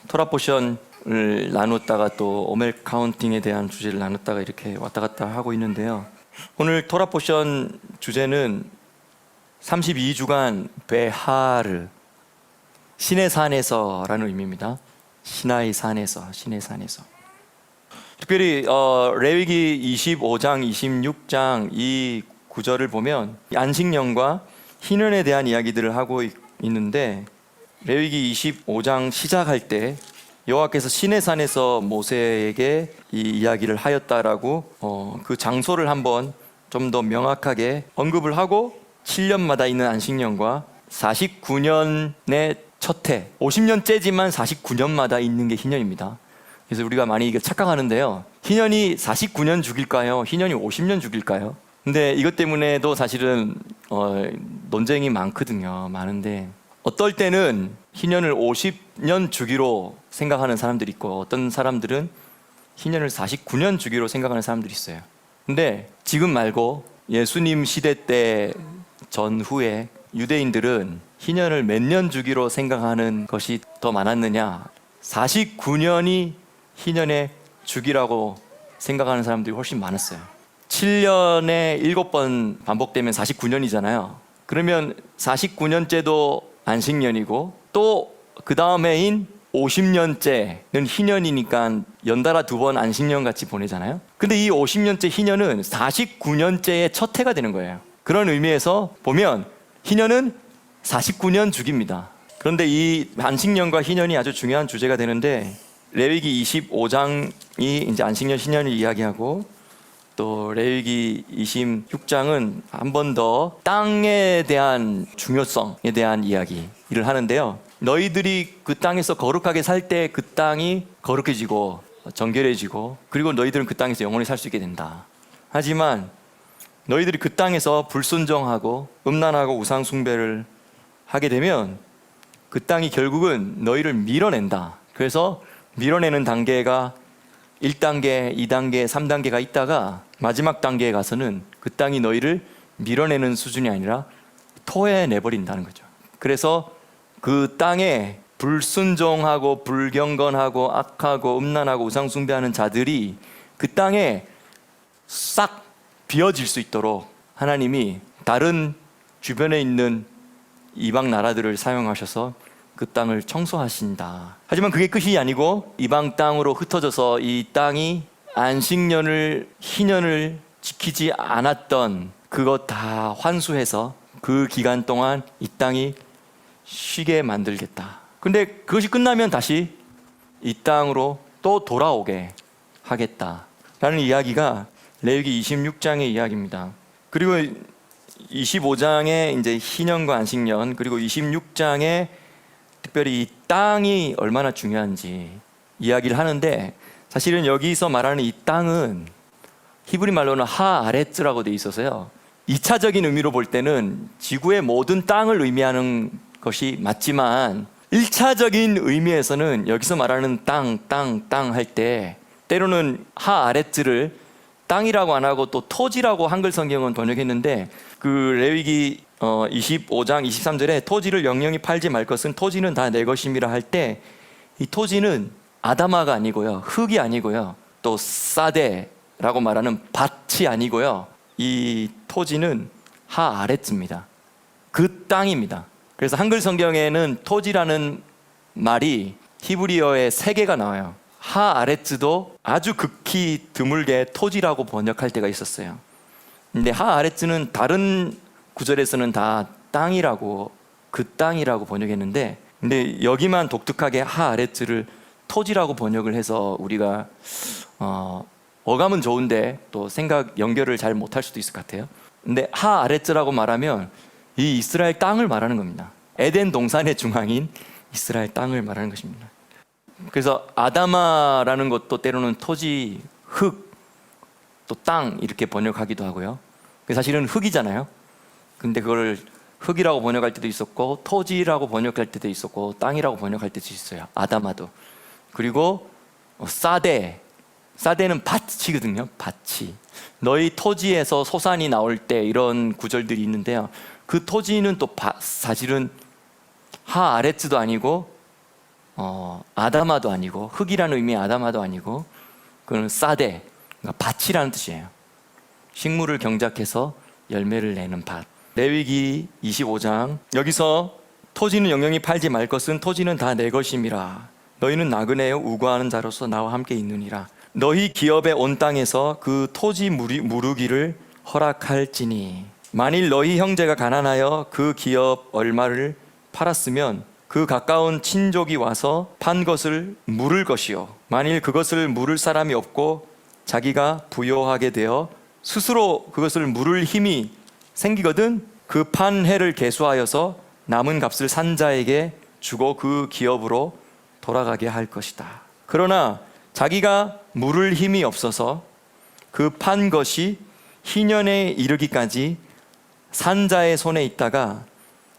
토라 포션을 나눴다가 또 오멜 카운팅에 대한 주제를 나눴다가 이렇게 왔다 갔다 하고 있는데요. 오늘 토라 포션 주제는 32주간 베하르, 신의 산에서라는 의미입니다. 신의 산에서. 특별히 레위기 25장, 26장 이 구절을 보면 안식년과 희년에 대한 이야기들을 하고 있는데, 레위기 25장 시작할 때 여호와께서 신의 산에서 모세에게 이 이야기를 하였다라고 그 장소를 한번 좀 더 명확하게 언급을 하고, 7년마다 있는 안식년과 49년의 첫 해, 50년째지만 49년마다 있는 게 희년입니다. 그래서 우리가 많이 이게 착각하는데요, 희년이 49년 죽일까요? 희년이 50년 죽일까요? 근데 이것 때문에도 사실은 논쟁이 많은데, 어떨 때는 희년을 50년 주기로 생각하는 사람들이 있고, 어떤 사람들은 희년을 49년 주기로 생각하는 사람들이 있어요. 근데 지금 말고 예수님 시대 때 전후에 유대인들은 희년을 몇 년 주기로 생각하는 것이 더 많았느냐? 49년이 희년의 주기라고 생각하는 사람들이 훨씬 많았어요. 7년에 7번 반복되면 49년이잖아요. 그러면 49년째도 안식년이고, 또 그 다음해인 50년째는 희년이니까 연달아 2번 안식년 같이 보내잖아요. 근데 이 50년째 희년은 49년째의 첫 해가 되는 거예요. 그런 의미에서 보면 희년은 49년 주기입니다. 그런데 이 안식년과 희년이 아주 중요한 주제가 되는데, 레위기 25장이 이제 안식년 희년을 이야기하고, 또 레위기 26장은 한 번 더 땅에 대한 중요성에 대한 이야기를 하는데요. 너희들이 그 땅에서 거룩하게 살 때 그 땅이 거룩해지고 정결해지고, 그리고 너희들은 그 땅에서 영원히 살 수 있게 된다. 하지만 너희들이 그 땅에서 불순종하고 음란하고 우상 숭배를 하게 되면 그 땅이 결국은 너희를 밀어낸다. 그래서 밀어내는 단계가 1단계, 2단계, 3단계가 있다가 마지막 단계에 가서는 그 땅이 너희를 밀어내는 수준이 아니라 토해내버린다는 거죠. 그래서 그 땅에 불순종하고 불경건하고 악하고 음란하고 우상숭배하는 자들이 그 땅에 싹 비워질 수 있도록 하나님이 다른 주변에 있는 이방 나라들을 사용하셔서 그 땅을 청소하신다. 하지만 그게 끝이 아니고, 이방 땅으로 흩어져서 이 땅이 안식년을, 희년을 지키지 않았던 그것 다 환수해서 그 기간 동안 이 땅이 쉬게 만들겠다. 근데 그것이 끝나면 다시 이 땅으로 또 돌아오게 하겠다라는 이야기가 레위기 26장의 이야기입니다. 그리고 25장에 이제 희년과 안식년, 그리고 26장에 특별히 이 땅이 얼마나 중요한지 이야기를 하는데, 사실은 여기서 말하는 이 땅은 히브리 말로는 하아레츠라고 돼 있어서요, 2차적인 의미로 볼 때는 지구의 모든 땅을 의미하는 것이 맞지만, 1차적인 의미에서는 여기서 말하는 땅 할 때 때로는 하아레츠를 땅이라고 안 하고 또 토지라고 한글 성경은 번역했는데, 그 레위기 25장 23절에 토지를 영영히 팔지 말 것은 토지는 다 내 것임이라 할 때, 이 토지는 아다마가 아니고요, 흙이 아니고요, 또 사데라고 말하는 밭이 아니고요, 이 토지는 하아레츠입니다. 그 땅입니다. 그래서 한글 성경에는 토지라는 말이 히브리어에 3개가 나와요. 하아레츠도 아주 극히 드물게 토지라고 번역할 때가 있었어요. 근데 하아레츠는 다른 구절에서는 다 땅이라고, 그 땅이라고 번역했는데, 근데 여기만 독특하게 하아레츠를 토지라고 번역을 해서 우리가 어감은 좋은데 또 생각 연결을 잘 못할 수도 있을 것 같아요. 근데 하아레츠라고 말하면 이 이스라엘 땅을 말하는 겁니다. 에덴 동산의 중앙인 이스라엘 땅을 말하는 것입니다. 그래서 아다마라는 것도 때로는 토지, 흙, 또 땅 이렇게 번역하기도 하고요. 사실은 흙이잖아요. 근데 그걸 흙이라고 번역할 때도 있었고, 토지라고 번역할 때도 있었고, 땅이라고 번역할 때도 있어요. 아다마도. 그리고 사데는 밭이거든요. 밭이. 너희 토지에서 소산이 나올 때, 이런 구절들이 있는데요, 그 토지는 또 사실은 하아레츠도 아니고 아다마도 아니고, 흙이라는 의미의 아다마도 아니고, 그건 사데, 그러니까 밭이라는 뜻이에요. 식물을 경작해서 열매를 내는 밭. 레위기 25장, 여기서 토지는 영영이 팔지 말 것은 토지는 다 내 것임이라. 너희는 나그네요 우거하는 자로서 나와 함께 있느니라. 너희 기업의 온 땅에서 그 토지 무르기를 허락할지니 만일 너희 형제가 가난하여 그 기업 얼마를 팔았으면 그 가까운 친족이 와서 판 것을 물을 것이요 만일 그것을 물을 사람이 없고 자기가 부요하게 되어 스스로 그것을 물을 힘이 생기거든 그 판 해를 계수하여서 남은 값을 산 자에게 주고 그 기업으로 돌아가게 할 것이다. 그러나 자기가 물을 힘이 없어서 그 판 것이 희년에 이르기까지 산 자의 손에 있다가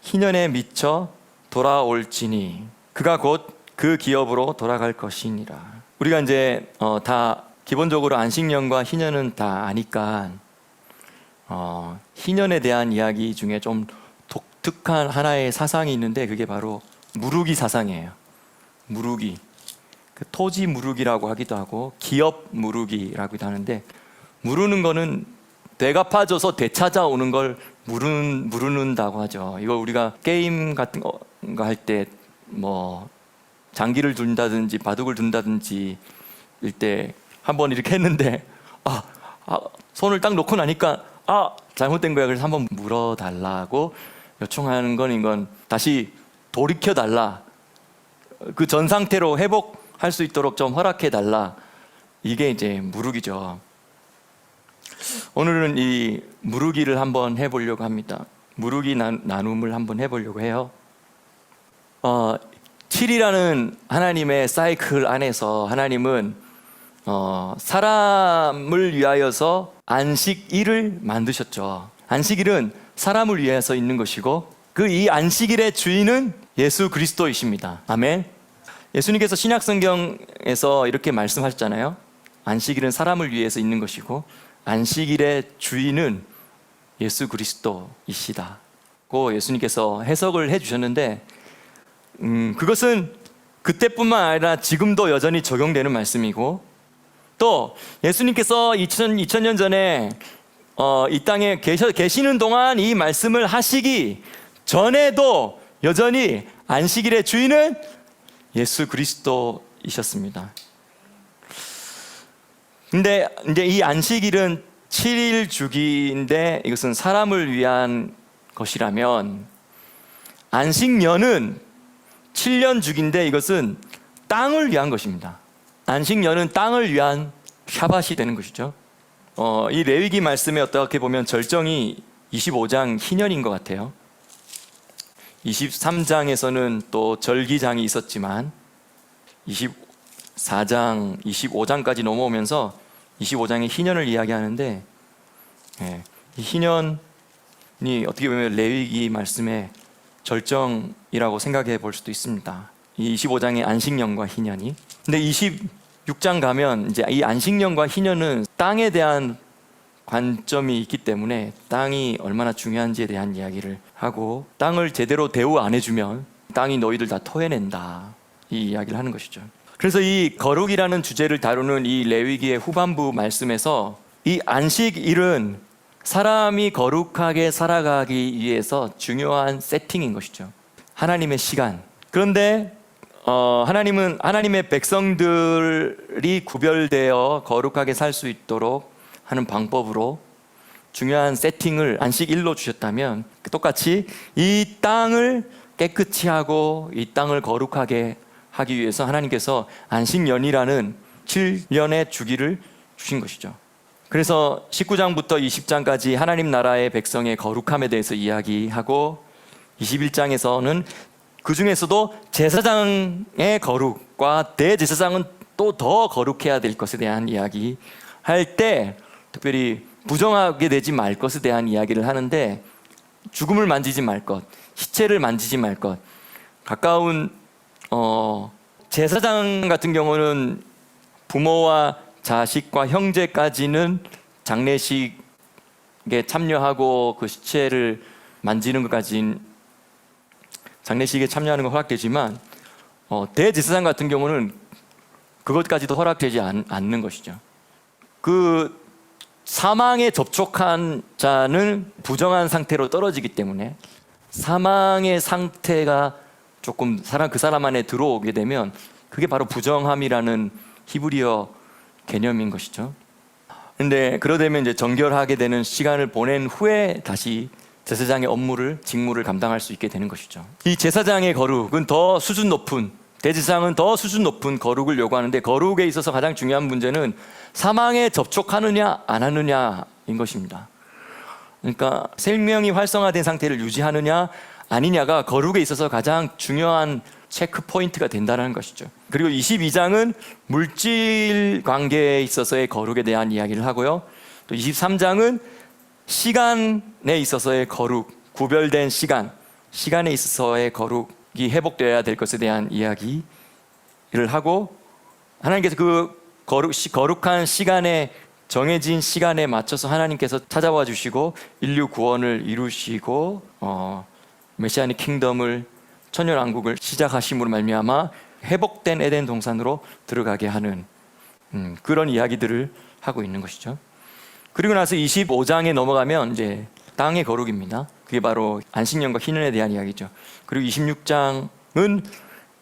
희년에 미쳐 돌아올지니 그가 곧 그 기업으로 돌아갈 것이니라. 우리가 이제 다 기본적으로 안식년과 희년은 다 아니까 희년에 대한 이야기 중에 좀 독특한 하나의 사상이 있는데 그게 바로 무르기 사상이에요. 무르기, 그 토지 무르기라고 하기도 하고 기업 무르기라고도 하는데, 무르는 거는 되갚아줘서 되찾아오는 걸 무르는다고 하죠. 이거 우리가 게임 같은 거 할 때 뭐 장기를 둔다든지 바둑을 둔다든지 일 때 한번 이렇게 했는데 손을 딱 놓고 나니까 잘못된 거야. 그래서 한번 물어달라고 요청하는 건 이건 다시 돌이켜달라, 그 전 상태로 회복할 수 있도록 좀 허락해달라, 이게 이제 무르기죠. 오늘은 이 무르기를 한번 해보려고 합니다. 무르기 나눔을 한번 해보려고 해요. 7이라는 하나님의 사이클 안에서 하나님은 사람을 위하여서 안식일을 만드셨죠. 안식일은 사람을 위해서 있는 것이고 그 이 안식일의 주인은 예수 그리스도이십니다. 아멘. 예수님께서 신약성경에서 이렇게 말씀하셨잖아요. 안식일은 사람을 위해서 있는 것이고 안식일의 주인은 예수 그리스도이시다고 예수님께서 해석을 해주셨는데 그것은 그때뿐만 아니라 지금도 여전히 적용되는 말씀이고, 또 예수님께서 2000년 전에 이 땅에 계시는 동안 이 말씀을 하시기 전에도 여전히 안식일의 주인은 예수 그리스도이셨습니다. 근데 이제 이 안식일은 7일 주기인데 이것은 사람을 위한 것이라면, 안식년은 7년 주기인데 이것은 땅을 위한 것입니다. 안식년은 땅을 위한 샤밧이 되는 것이죠. 이 레위기 말씀에 어떻게 보면 절정이 25장 희년인 것 같아요. 23장에서는 또 절기장이 있었지만 24장, 25장까지 넘어오면서 25장의 희년을 이야기하는데, 이 희년이 어떻게 보면 레위기 말씀의 절정이라고 생각해 볼 수도 있습니다. 이 25장의 안식년과 희년이. 근데 26장 가면 이제 이 안식년과 희년은 땅에 대한 관점이 있기 때문에 땅이 얼마나 중요한지에 대한 이야기를 하고, 땅을 제대로 대우 안 해주면 땅이 너희들 다 토해낸다, 이 이야기를 하는 것이죠. 그래서 이 거룩이라는 주제를 다루는 이 레위기의 후반부 말씀에서 이 안식일은 사람이 거룩하게 살아가기 위해서 중요한 세팅인 것이죠. 하나님의 시간. 그런데 하나님은 하나님의 백성들이 구별되어 거룩하게 살 수 있도록 하는 방법으로 중요한 세팅을 안식일로 주셨다면, 똑같이 이 땅을 깨끗이 하고 이 땅을 거룩하게 하기 위해서 하나님께서 안식년이라는 7년의 주기를 주신 것이죠. 그래서 19장부터 20장까지 하나님 나라의 백성의 거룩함에 대해서 이야기하고, 21장에서는 그 중에서도 제사장의 거룩과 대제사장은 또 더 거룩해야 될 것에 대한 이야기 할 때, 특별히 부정하게 되지 말 것에 대한 이야기를 하는데, 죽음을 만지지 말 것, 시체를 만지지 말 것, 가까운 제사장 같은 경우는 부모와 자식과 형제까지는 장례식에 참여하고 그 시체를 만지는 것까지는 장례식에 참여하는 건 허락되지만, 대제사장 같은 경우는 그것까지도 허락되지 않는 것이죠. 그 사망에 접촉한 자는 부정한 상태로 떨어지기 때문에 사망의 상태가 조금 그 사람 안에 들어오게 되면 그게 바로 부정함이라는 히브리어 개념인 것이죠. 근데 그러되면 이제 정결하게 되는 시간을 보낸 후에 다시 제사장의 직무를 감당할 수 있게 되는 것이죠. 이 제사장의 거룩은 더 수준 높은, 대제사장은 더 수준 높은 거룩을 요구하는데, 거룩에 있어서 가장 중요한 문제는 사망에 접촉하느냐 안 하느냐인 것입니다. 그러니까 생명이 활성화된 상태를 유지하느냐 아니냐가 거룩에 있어서 가장 중요한 체크 포인트가 된다는 것이죠. 그리고 22장은 물질 관계에 있어서의 거룩에 대한 이야기를 하고요. 또 23장은 시간에 있어서의 거룩, 구별된 시간에 있어서의 거룩이 회복되어야 될 것에 대한 이야기를 하고, 하나님께서 그 거룩한 시간에, 정해진 시간에 맞춰서 하나님께서 찾아와 주시고 인류 구원을 이루시고 메시아닉 킹덤을, 천년왕국을 시작하심으로 말미암아 회복된 에덴 동산으로 들어가게 하는 그런 이야기들을 하고 있는 것이죠. 그리고 나서 25장에 넘어가면 이제 땅의 거룩입니다. 그게 바로 안식년과 희년에 대한 이야기죠. 그리고 26장은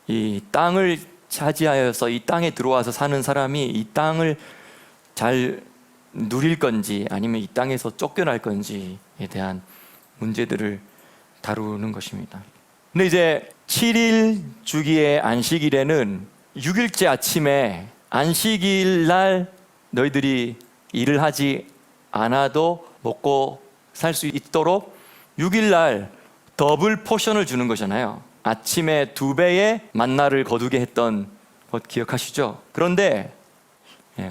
이 땅을 차지하여서 이 땅에 들어와서 사는 사람이 이 땅을 잘 누릴 건지 아니면 이 땅에서 쫓겨날 건지에 대한 문제들을 다루는 것입니다. 근데 이제 7일 주기의 안식일에는 6일째 아침에 안식일 날 너희들이 일을 하지 않아도 먹고 살 수 있도록 6일 날 더블 포션을 주는 거잖아요. 아침에 2배의 만나를 거두게 했던 것 기억하시죠? 그런데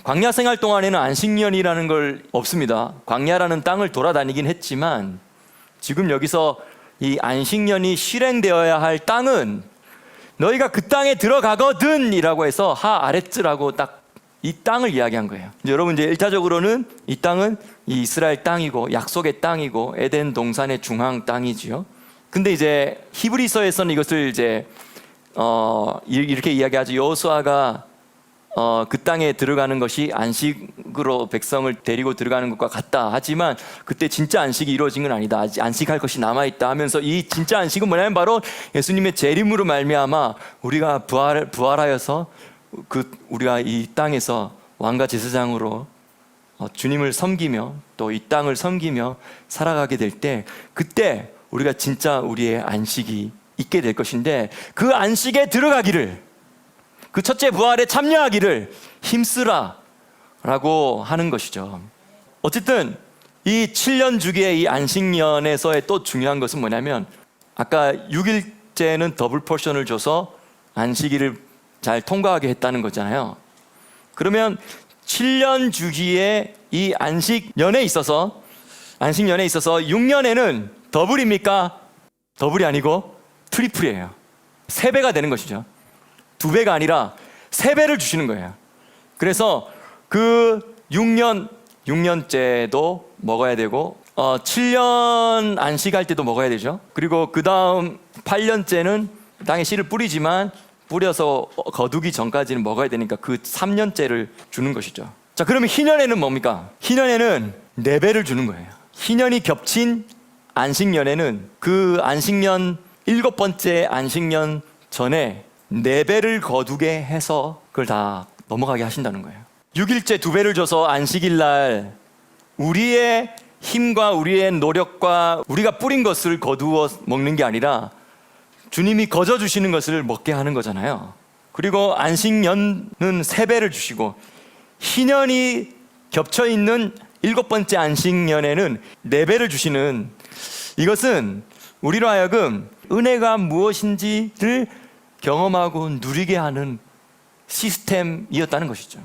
광야 생활 동안에는 안식년이라는 걸 없습니다. 광야라는 땅을 돌아다니긴 했지만 지금 여기서 이 안식년이 실행되어야 할 땅은 너희가 그 땅에 들어가거든 이라고 해서 하아레츠라고 딱 이 땅을 이야기한 거예요. 이제 여러분, 이제 1차적으로는 이 땅은 이 이스라엘 땅이고 약속의 땅이고 에덴 동산의 중앙 땅이지요. 근데 이제 히브리서에서는 이것을 이제 이렇게 이야기하죠. 여호수아가 그 땅에 들어가는 것이 안식으로 백성을 데리고 들어가는 것과 같다. 하지만 그때 진짜 안식이 이루어진 건 아니다. 아직 안식할 것이 남아있다 하면서 이 진짜 안식은 뭐냐면 바로 예수님의 재림으로 말미암아 우리가 부활하여서 우리가 이 땅에서 왕과 제사장으로 주님을 섬기며 또 이 땅을 섬기며 살아가게 될 때, 그때 우리가 진짜 우리의 안식이 있게 될 것인데, 그 안식에 들어가기를, 그 첫째 부활에 참여하기를 힘쓰라 라고 하는 것이죠. 어쨌든 이 7년 주기의 이 안식년에서의 또 중요한 것은 뭐냐면, 아까 6일째는 더블 포션을 줘서 안식일을 잘 통과하게 했다는 거잖아요. 그러면 7년 주기의 이 안식년에 있어서 6년에는 더블입니까? 더블이 아니고 트리플이에요. 3배가 되는 것이죠. 2배가 아니라 3배를 주시는 거예요. 그래서 그 6년째도 먹어야 되고 7년 안식할 때도 먹어야 되죠. 그리고 그 다음 8년째는 땅에 씨를 뿌리지만 뿌려서 거두기 전까지는 먹어야 되니까 그 3년째를 주는 것이죠. 자, 그러면 희년에는 뭡니까? 희년에는 4배를 주는 거예요. 희년이 겹친 안식년에는 그 안식년 7번째 안식년 전에 4배를 거두게 해서 그걸 다 넘어가게 하신다는 거예요. 6일째 2배를 줘서 안식일 날 우리의 힘과 우리의 노력과 우리가 뿌린 것을 거두어 먹는 게 아니라 주님이 거저 주시는 것을 먹게 하는 거잖아요. 그리고 안식년은 3배를 주시고 희년이 겹쳐있는 7번째 안식년에는 4배를 주시는, 이것은 우리로 하여금 은혜가 무엇인지를 경험하고 누리게 하는 시스템이었다는 것이죠.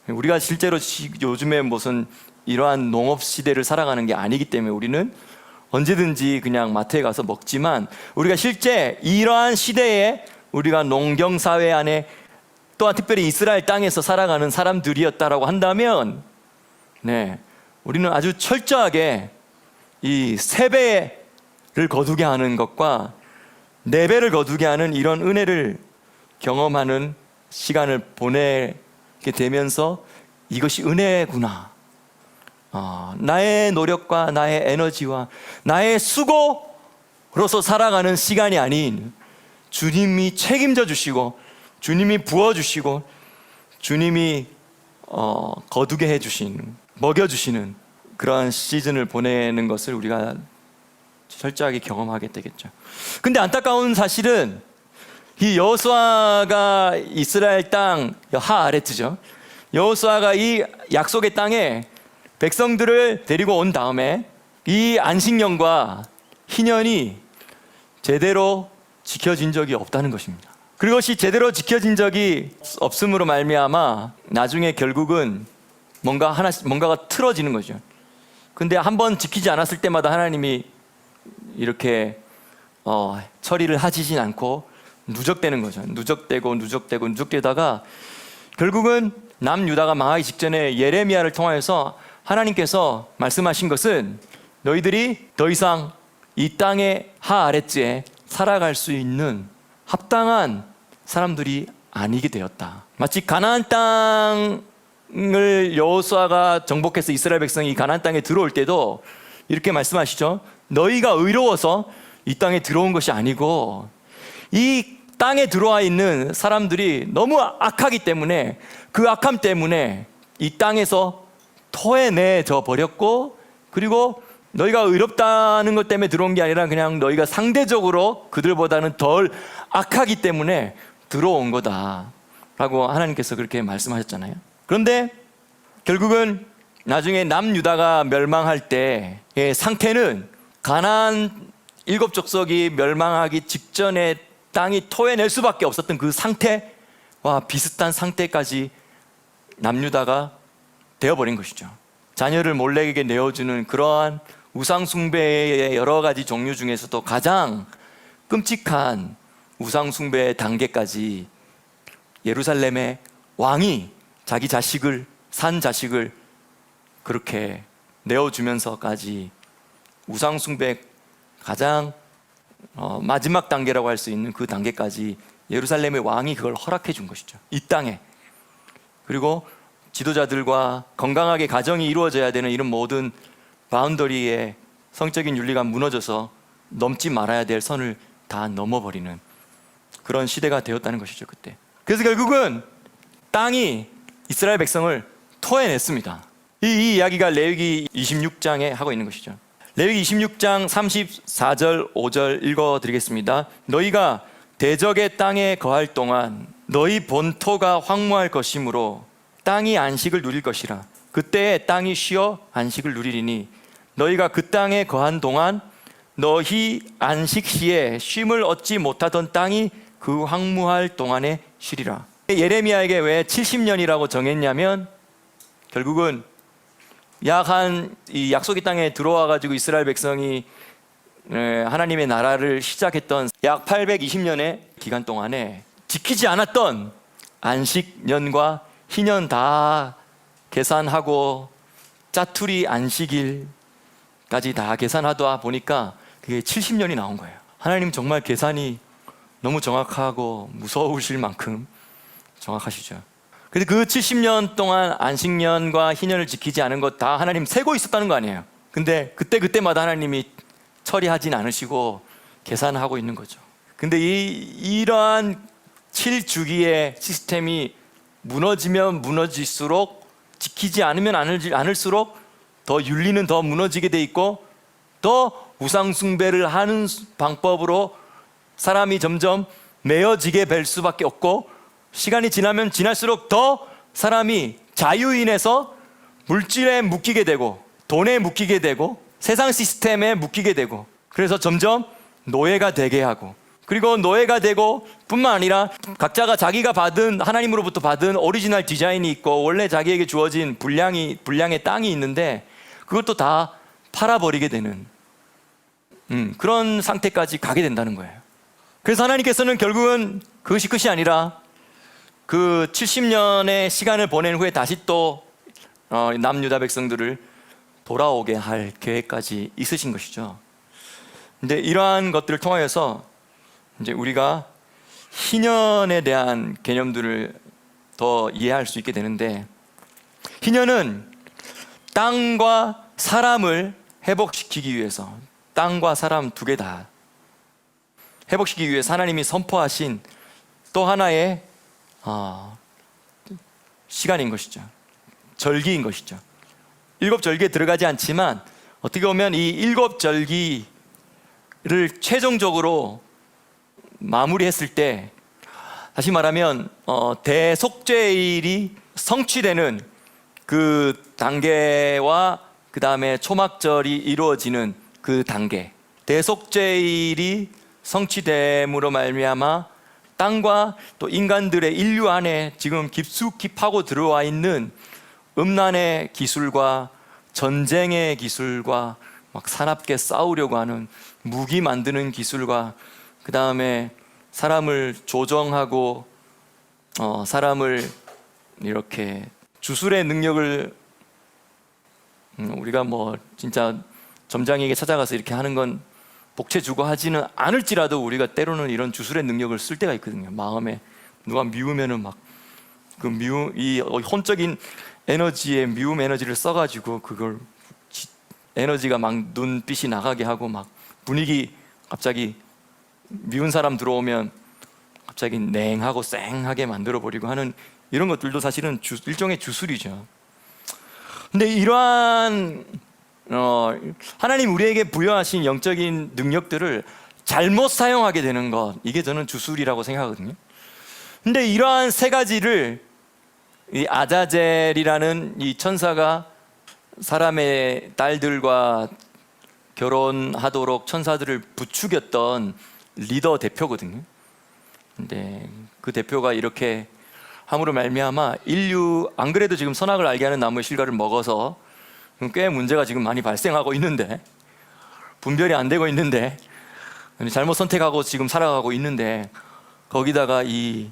우리가 실제로 요즘에 무슨 이러한 농업 시대를 살아가는 게 아니기 때문에 우리는 언제든지 그냥 마트에 가서 먹지만, 우리가 실제 이러한 시대에 우리가 농경사회 안에 또한 특별히 이스라엘 땅에서 살아가는 사람들이었다라고 한다면, 우리는 아주 철저하게 이 3배를 거두게 하는 것과 4배를 거두게 하는 이런 은혜를 경험하는 시간을 보내게 되면서 이것이 은혜구나. 나의 노력과 나의 에너지와 나의 수고로서 살아가는 시간이 아닌 주님이 책임져 주시고 주님이 부어주시고 주님이 거두게 해주신, 먹여주시는 그러한 시즌을 보내는 것을 우리가 철저하게 경험하게 되겠죠. 근데 안타까운 사실은 이 여호수아가 이스라엘 땅 하아레트죠. 여호수아가 이 약속의 땅에 백성들을 데리고 온 다음에 이 안식년과 희년이 제대로 지켜진 적이 없다는 것입니다. 그것이 제대로 지켜진 적이 없음으로 말미암아 나중에 결국은 뭔가가 틀어지는 거죠. 근데 한번 지키지 않았을 때마다 하나님이 이렇게 처리를 하시진 않고 누적되는 거죠. 누적되다가 결국은 남유다가 망하기 직전에 예레미야를 통하여서 하나님께서 말씀하신 것은 너희들이 더 이상 이 땅의 하아랫지에 살아갈 수 있는 합당한 사람들이 아니게 되었다. 마치 가나안 땅을 여호수아가 정복해서 이스라엘 백성이 가나안 땅에 들어올 때도 이렇게 말씀하시죠. 너희가 의로워서 이 땅에 들어온 것이 아니고 이 땅에 들어와 있는 사람들이 너무 악하기 때문에 그 악함 때문에 이 땅에서 토해내져 버렸고, 그리고 너희가 의롭다는 것 때문에 들어온 게 아니라 그냥 너희가 상대적으로 그들보다는 덜 악하기 때문에 들어온 거다 라고 하나님께서 그렇게 말씀하셨잖아요. 그런데 결국은 나중에 남유다가 멸망할 때의 상태는 가나안 7족속이 멸망하기 직전에 땅이 토해낼 수밖에 없었던 그 상태와 비슷한 상태까지 남유다가 되어버린 것이죠. 자녀를 몰래에게 내어주는 그러한 우상숭배의 여러 가지 종류 중에서도 가장 끔찍한 우상숭배의 단계까지 예루살렘의 왕이 자기 자식을, 산 자식을 그렇게 내어주면서까지 우상숭배 가장 마지막 단계라고 할 수 있는 그 단계까지 예루살렘의 왕이 그걸 허락해 준 것이죠. 이 땅에. 그리고 지도자들과 건강하게 가정이 이루어져야 되는 이런 모든 바운더리의 성적인 윤리가 무너져서 넘지 말아야 될 선을 다 넘어버리는 그런 시대가 되었다는 것이죠, 그때. 그래서 결국은 땅이 이스라엘 백성을 토해냈습니다. 이 이야기가 레위기 26장에 하고 있는 것이죠. 레위기 26장 34절 5절 읽어드리겠습니다. 너희가 대적의 땅에 거할 동안 너희 본토가 황무할 것이므로 땅이 안식을 누릴 것이라. 그때에 땅이 쉬어 안식을 누리리니 너희가 그 땅에 거한 동안 너희 안식 시에 쉼을 얻지 못하던 땅이 그 황무할 동안에 쉬리라. 예레미야에게 왜 70년이라고 정했냐면 결국은 이 약속의 땅에 들어와 가지고 이스라엘 백성이 하나님의 나라를 시작했던 약 820년의 기간 동안에 지키지 않았던 안식년과 희년 다 계산하고 짜투리 안식일까지 다 계산하다 보니까 그게 70년이 나온 거예요. 하나님 정말 계산이 너무 정확하고 무서우실 만큼 정확하시죠. 근데 그 70년 동안 안식년과 희년을 지키지 않은 것 다 하나님 세고 있었다는 거 아니에요. 근데 그때마다 하나님이 처리하진 않으시고 계산하고 있는 거죠. 근데 이러한 7주기의 시스템이 무너지면 무너질수록, 지키지 않으면 않을수록 더 윤리는 더 무너지게 돼 있고, 더 우상숭배를 하는 방법으로 사람이 점점 매어지게 될 수밖에 없고, 시간이 지나면 지날수록 더 사람이 자유인에서 물질에 묶이게 되고 돈에 묶이게 되고 세상 시스템에 묶이게 되고, 그래서 점점 노예가 되게 하고, 그리고 노예가 되고 뿐만 아니라 각자가 자기가 받은, 하나님으로부터 받은 오리지널 디자인이 있고 원래 자기에게 주어진 분량의 땅이 있는데 그것도 다 팔아버리게 되는 그런 상태까지 가게 된다는 거예요. 그래서 하나님께서는 결국은 그것이 끝이 아니라 그 70년의 시간을 보낸 후에 다시 또 남유다 백성들을 돌아오게 할 계획까지 있으신 것이죠. 근데 이러한 것들을 통하여서 이제 우리가 희년에 대한 개념들을 더 이해할 수 있게 되는데, 희년은 땅과 사람을 회복시키기 위해서, 땅과 사람 두 개 다 회복시키기 위해서 하나님이 선포하신 또 하나의 시간인 것이죠. 절기인 것이죠. 일곱 절기에 들어가지 않지만 어떻게 보면 이 일곱 절기를 최종적으로 마무리했을 때, 다시 말하면 대속죄일이 성취되는 그 단계와 그 다음에 초막절이 이루어지는 그 단계, 대속죄일이 성취됨으로 말미암아 땅과 또 인간들의 인류 안에 지금 깊숙이 파고 들어와 있는 음란의 기술과 전쟁의 기술과 막 사납게 싸우려고 하는 무기 만드는 기술과 그 다음에 사람을 조정하고 사람을 이렇게 주술의 능력을 우리가 뭐 진짜 점장에게 찾아가서 이렇게 하는 건 복채 주고 하지는 않을지라도 우리가 때로는 이런 주술의 능력을 쓸 때가 있거든요. 마음에 누가 미우면은 막 그 미움, 이 혼적인 에너지에 미움 에너지를 써가지고 그걸 에너지가 막 눈빛이 나가게 하고 막 분위기 갑자기 미운 사람 들어오면 갑자기 냉하고 쌩하게 만들어 버리고 하는 이런 것들도 사실은 일종의 주술이죠. 근데 이러한 하나님 우리에게 부여하신 영적인 능력들을 잘못 사용하게 되는 것, 이게 저는 주술이라고 생각하거든요. 근데 이러한 세 가지를 이 아자젤이라는 이 천사가 사람의 딸들과 결혼하도록 천사들을 부추겼던 리더 대표거든요. 근데 그 대표가 이렇게 함으로 말미암아 인류, 안 그래도 지금 선악을 알게 하는 나무의 실과를 먹어서 꽤 문제가 지금 많이 발생하고 있는데, 분별이 안 되고 있는데, 잘못 선택하고 지금 살아가고 있는데, 거기다가 이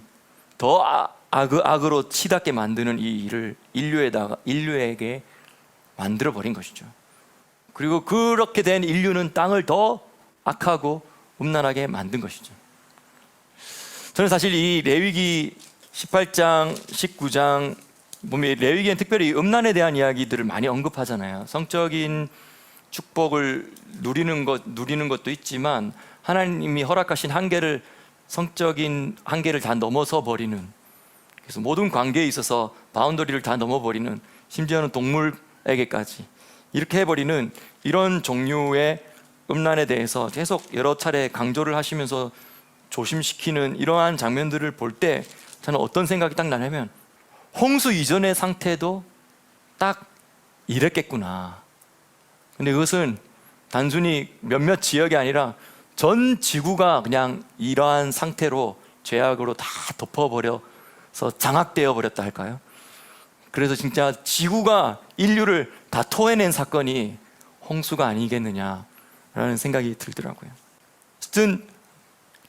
더 악으로 치닫게 만드는 이 일을 인류에게 만들어 버린 것이죠. 그리고 그렇게 된 인류는 땅을 더 악하고 음란하게 만든 것이죠. 저는 사실 이 레위기 18장, 19장 보면 레위기는 특별히 음란에 대한 이야기들을 많이 언급하잖아요. 성적인 축복을 누리는 것도 있지만 하나님이 허락하신 한계를, 성적인 한계를 다 넘어서 버리는, 그래서 모든 관계에 있어서 바운더리를 다 넘어버리는, 심지어는 동물에게까지 이렇게 해버리는 이런 종류의 음란에 대해서 계속 여러 차례 강조를 하시면서 조심시키는 이러한 장면들을 볼 때 저는 어떤 생각이 딱 나냐면, 홍수 이전의 상태도 딱 이랬겠구나. 근데 그것은 단순히 몇몇 지역이 아니라 전 지구가 그냥 이러한 상태로 죄악으로 다 덮어버려서 장악되어 버렸다 할까요? 그래서 진짜 지구가 인류를 다 토해낸 사건이 홍수가 아니겠느냐라는 생각이 들더라고요. 어쨌든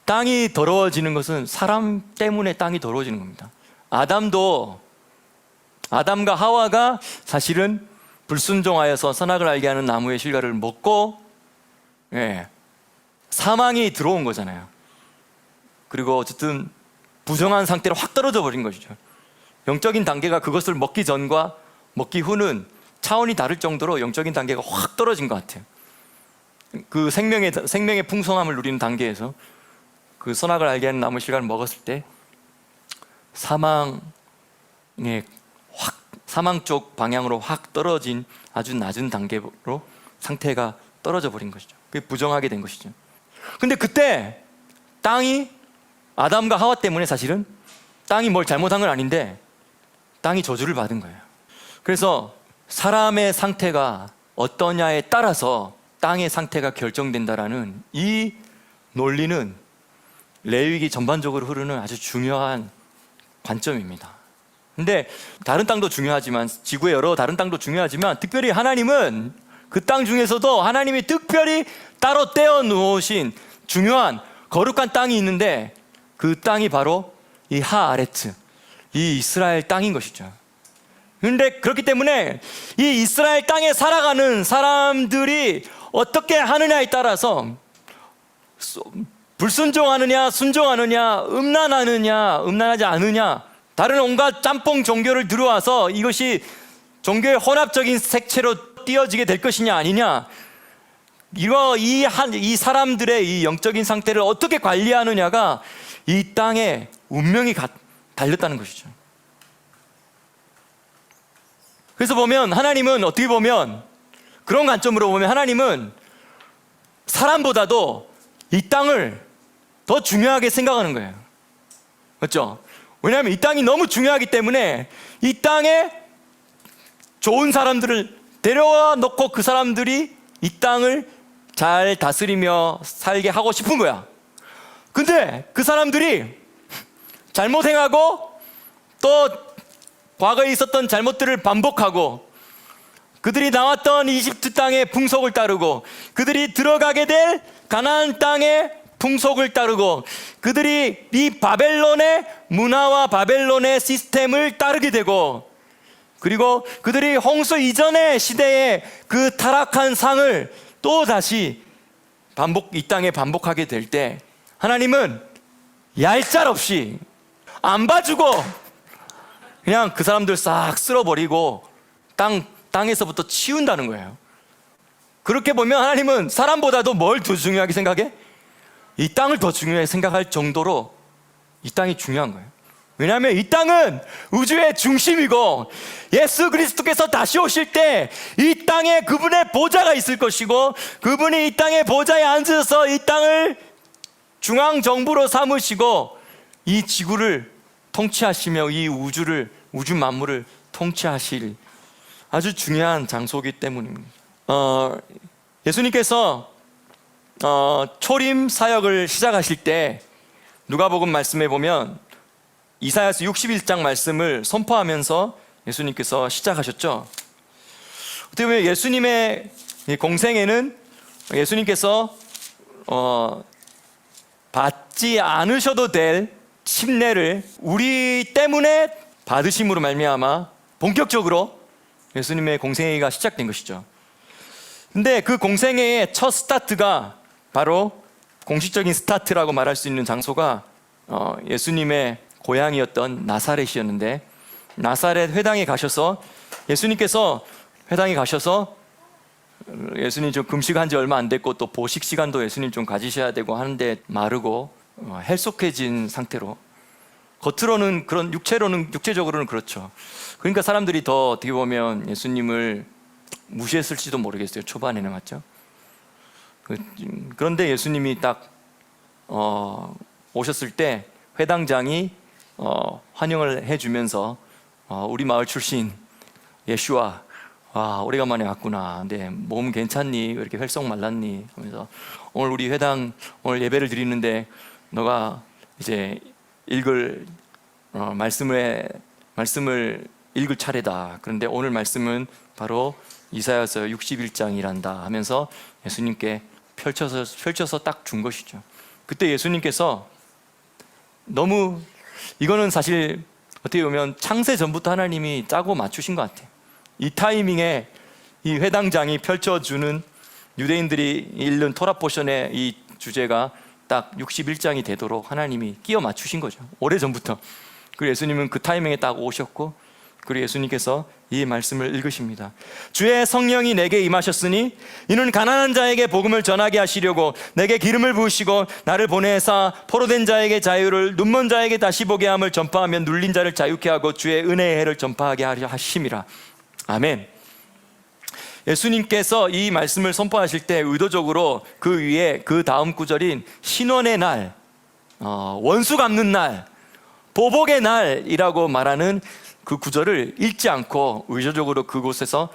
땅이 더러워지는 것은 사람 때문에 땅이 더러워지는 겁니다. 아담과 하와가 사실은 불순종하여서 선악을 알게 하는 나무의 실과를 먹고 사망이 들어온 거잖아요. 그리고 어쨌든 부정한 상태로 확 떨어져 버린 것이죠. 영적인 단계가 그것을 먹기 전과 먹기 후는 차원이 다를 정도로 영적인 단계가 확 떨어진 것 같아요. 그 생명의 풍성함을 누리는 단계에서 그 선악을 알게 하는 나무 실과를 먹었을 때 사망 쪽 방향으로 확 떨어진 아주 낮은 단계로 상태가 떨어져 버린 것이죠. 그게 부정하게 된 것이죠. 근데 그때 땅이, 아담과 하와 때문에 사실은 땅이 뭘 잘못한 건 아닌데 땅이 저주를 받은 거예요. 그래서 사람의 상태가 어떠냐에 따라서 땅의 상태가 결정된다라는 이 논리는 레위기 전반적으로 흐르는 아주 중요한 관점입니다. 근데 다른 땅도 중요하지만, 지구의 여러 다른 땅도 중요하지만, 특별히 하나님은 그 땅 중에서도 하나님이 특별히 따로 떼어 놓으신 중요한 거룩한 땅이 있는데, 그 땅이 바로 이 하아레츠, 이 이스라엘 땅인 것이죠. 그런데 그렇기 때문에 이 이스라엘 땅에 살아가는 사람들이 어떻게 하느냐에 따라서 불순종하느냐 순종하느냐 음란하느냐 음란하지 않느냐 다른 온갖 짬뽕 종교를 들어와서 이것이 종교의 혼합적인 색채로 띄어지게 될 것이냐 아니냐, 이 사람들의 이 영적인 상태를 어떻게 관리하느냐가 이 땅에 운명이 달렸다는 것이죠. 그래서 보면 하나님은 어떻게 보면 그런 관점으로 보면 하나님은 사람보다도 이 땅을 더 중요하게 생각하는 거예요. 그렇죠? 왜냐하면 이 땅이 너무 중요하기 때문에 이 땅에 좋은 사람들을 데려와 놓고 그 사람들이 이 땅을 잘 다스리며 살게 하고 싶은 거야. 근데 그 사람들이 잘못 행하고 또 과거에 있었던 잘못들을 반복하고 그들이 나왔던 이집트 땅의 풍속을 따르고 그들이 들어가게 될 가나안 땅의 풍속을 따르고 그들이 이 바벨론의 문화와 바벨론의 시스템을 따르게 되고, 그리고 그들이 홍수 이전의 시대의 그 타락한 상을 또 다시 이 땅에 반복하게 될 때 하나님은 얄짤없이 안 봐주고 그냥 그 사람들 싹 쓸어버리고 땅에서부터 치운다는 거예요. 그렇게 보면 하나님은 사람보다도 뭘 더 중요하게 생각해? 이 땅을 더 중요하게 생각할 정도로 이 땅이 중요한 거예요. 왜냐하면 이 땅은 우주의 중심이고 예수 그리스도께서 다시 오실 때 이 땅에 그분의 보좌가 있을 것이고 그분이 이 땅의 보좌에 앉아서 이 땅을 중앙 정부로 삼으시고 이 지구를 통치하시며 이 우주 만물을 통치하실 아주 중요한 장소이기 때문입니다. 예수님께서 초림 사역을 시작하실 때 누가복음 말씀에 보면 이사야서 61장 말씀을 선포하면서 예수님께서 시작하셨죠. 어떻게 보면 예수님의 공생애는 예수님께서 받지 않으셔도 될 침례를 우리 때문에 받으심으로 말미암아 본격적으로 예수님의 공생애가 시작된 것이죠. 근데 그 공생애의 첫 스타트가 바로 공식적인 스타트라고 말할 수 있는 장소가 예수님의 고향이었던 나사렛이었는데, 나사렛 회당에 가셔서 예수님께서 회당에 가셔서 예수님 좀 금식한 지 얼마 안 됐고 또 보식 시간도 예수님 좀 가지셔야 되고 하는데 마르고 헬속해진 상태로, 겉으로는 그런 육체적으로는 그렇죠. 그러니까 사람들이 더 어떻게 보면 예수님을 무시했을지도 모르겠어요. 초반에는. 맞죠? 그런데 예수님이 딱 오셨을 때 회당장이 환영을 해주면서 우리 마을 출신 예슈아, 와 오래간만에 왔구나. 근데 몸 괜찮니? 왜 이렇게 혈성 말랐니? 하면서 오늘 우리 회당 오늘 예배를 드리는데 너가 이제 읽을 말씀을 읽을 차례다. 그런데 오늘 말씀은 바로 이사야서 61장이란다 하면서 예수님께 펼쳐서 딱 준 것이죠. 그때 예수님께서 너무, 이거는 사실 어떻게 보면 창세 전부터 하나님이 짜고 맞추신 것 같아요. 이 타이밍에 이 회당장이 펼쳐주는 유대인들이 읽는 토라 포션의 이 주제가 딱 61장이 되도록 하나님이 끼워 맞추신 거죠. 오래전부터. 그리고 예수님은 그 타이밍에 딱 오셨고, 그리고 예수님께서 이 말씀을 읽으십니다. 주의 성령이 내게 임하셨으니 이는 가난한 자에게 복음을 전하게 하시려고 내게 기름을 부으시고 나를 보내사 포로된 자에게 자유를, 눈먼 자에게 다시 보게 함을 전파하며 눌린 자를 자유케 하고 주의 은혜의 해를 전파하게 하려 하심이라. 아멘. 예수님께서 이 말씀을 선포하실 때 의도적으로 그 위에 그 다음 구절인 신원의 날, 원수 갚는 날, 보복의 날이라고 말하는 그 구절을 읽지 않고 의도적으로 그곳에서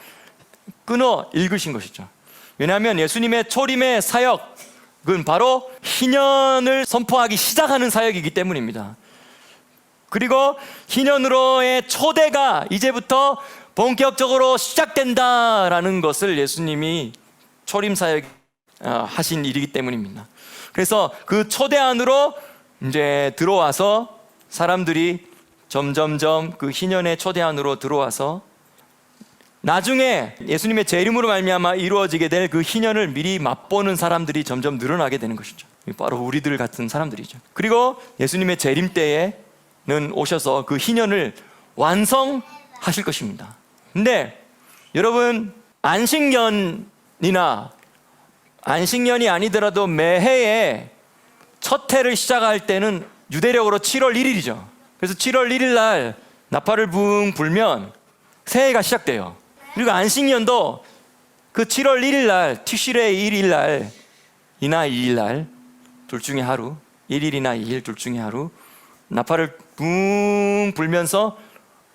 끊어 읽으신 것이죠. 왜냐하면 예수님의 초림의 사역은 바로 희년을 선포하기 시작하는 사역이기 때문입니다. 그리고 희년으로의 초대가 이제부터 본격적으로 시작된다라는 것을 예수님이 초림 사역 하신 일이기 때문입니다. 그래서 그 초대 안으로 이제 들어와서 사람들이 점점점 그 희년의 초대 안으로 들어와서 나중에 예수님의 재림으로 말미암아 이루어지게 될 그 희년을 미리 맛보는 사람들이 점점 늘어나게 되는 것이죠. 바로 우리들 같은 사람들이죠. 그리고 예수님의 재림 때에는 오셔서 그 희년을 완성하실 것입니다. 근데 여러분, 안식년이 아니더라도 매해에 첫 해를 시작할 때는 유대력으로 7월 1일이죠. 그래서 7월 1일 날 나팔을 붕 불면 새해가 시작돼요. 그리고 안식년도 그 7월 1일 날, 티슈레 1일 날 이나 2일 날 둘 중에 하루, 1일이나 2일 둘 중에 하루 나팔을 붕 불면서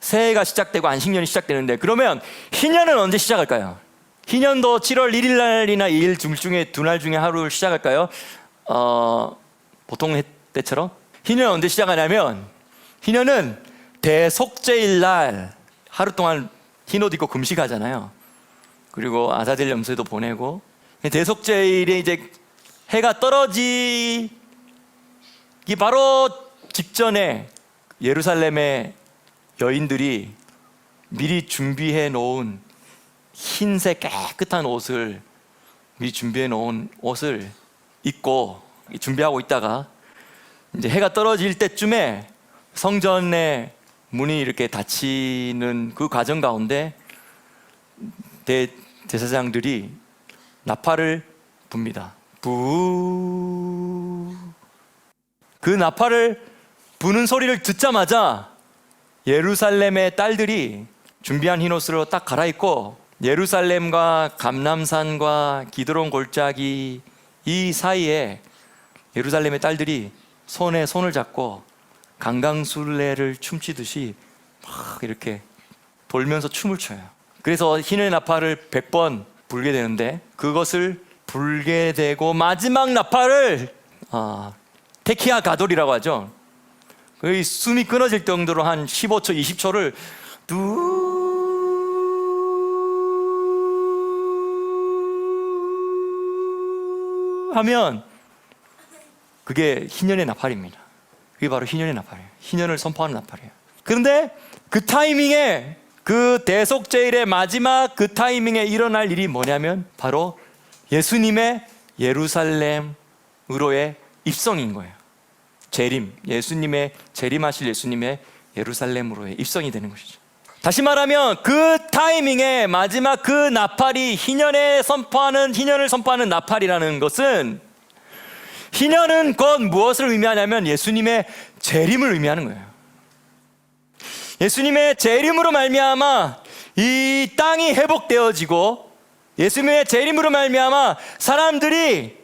새해가 시작되고 안식년이 시작되는데, 그러면 희년은 언제 시작할까요? 희년도 7월 1일 날이나 2일 둘 중에 두 날 중에 하루를 시작할까요? 보통 때처럼 희년은 언제 시작하냐면, 희년은 대속죄일 날 하루 동안 흰 옷 입고 금식하잖아요. 그리고 아사젤 염소도 보내고, 대속죄일에 이제 해가 떨어지기 바로 직전에 예루살렘의 여인들이 미리 준비해 놓은 흰색 깨끗한 옷을 미리 준비해 놓은 옷을 입고 준비하고 있다가 이제 해가 떨어질 때쯤에 성전의 문이 이렇게 닫히는 그 과정 가운데 대제사장들이 나팔을 붑니다. 부. 그 나팔을 부는 소리를 듣자마자 예루살렘의 딸들이 준비한 흰옷으로 딱 갈아입고, 예루살렘과 감람산과 기드론 골짜기 이 사이에 예루살렘의 딸들이 손에 손을 잡고 강강술래를 춤추듯이 막 이렇게 돌면서 춤을 춰요. 그래서 흰의 나팔을 100번 불게 되는데, 그것을 불게 되고 마지막 나팔을 테키아 가돌이라고 하죠. 거의 숨이 끊어질 정도로 한 15초, 20초를 하면 그게 희년의 나팔입니다. 그게 바로 희년의 나팔이에요. 희년을 선포하는 나팔이에요. 그런데 그 타이밍에, 그 대속죄일의 마지막 그 타이밍에 일어날 일이 뭐냐면 바로 예수님의 예루살렘으로의 입성인 거예요. 재림, 예수님의 재림하실 예수님의 예루살렘으로의 입성이 되는 것이죠. 다시 말하면 그 타이밍에 마지막 그 나팔이 희년을 선포하는 나팔이라는 것은, 희년은 곧 무엇을 의미하냐면 예수님의 재림을 의미하는 거예요. 예수님의 재림으로 말미암아 이 땅이 회복되어지고, 예수님의 재림으로 말미암아 사람들이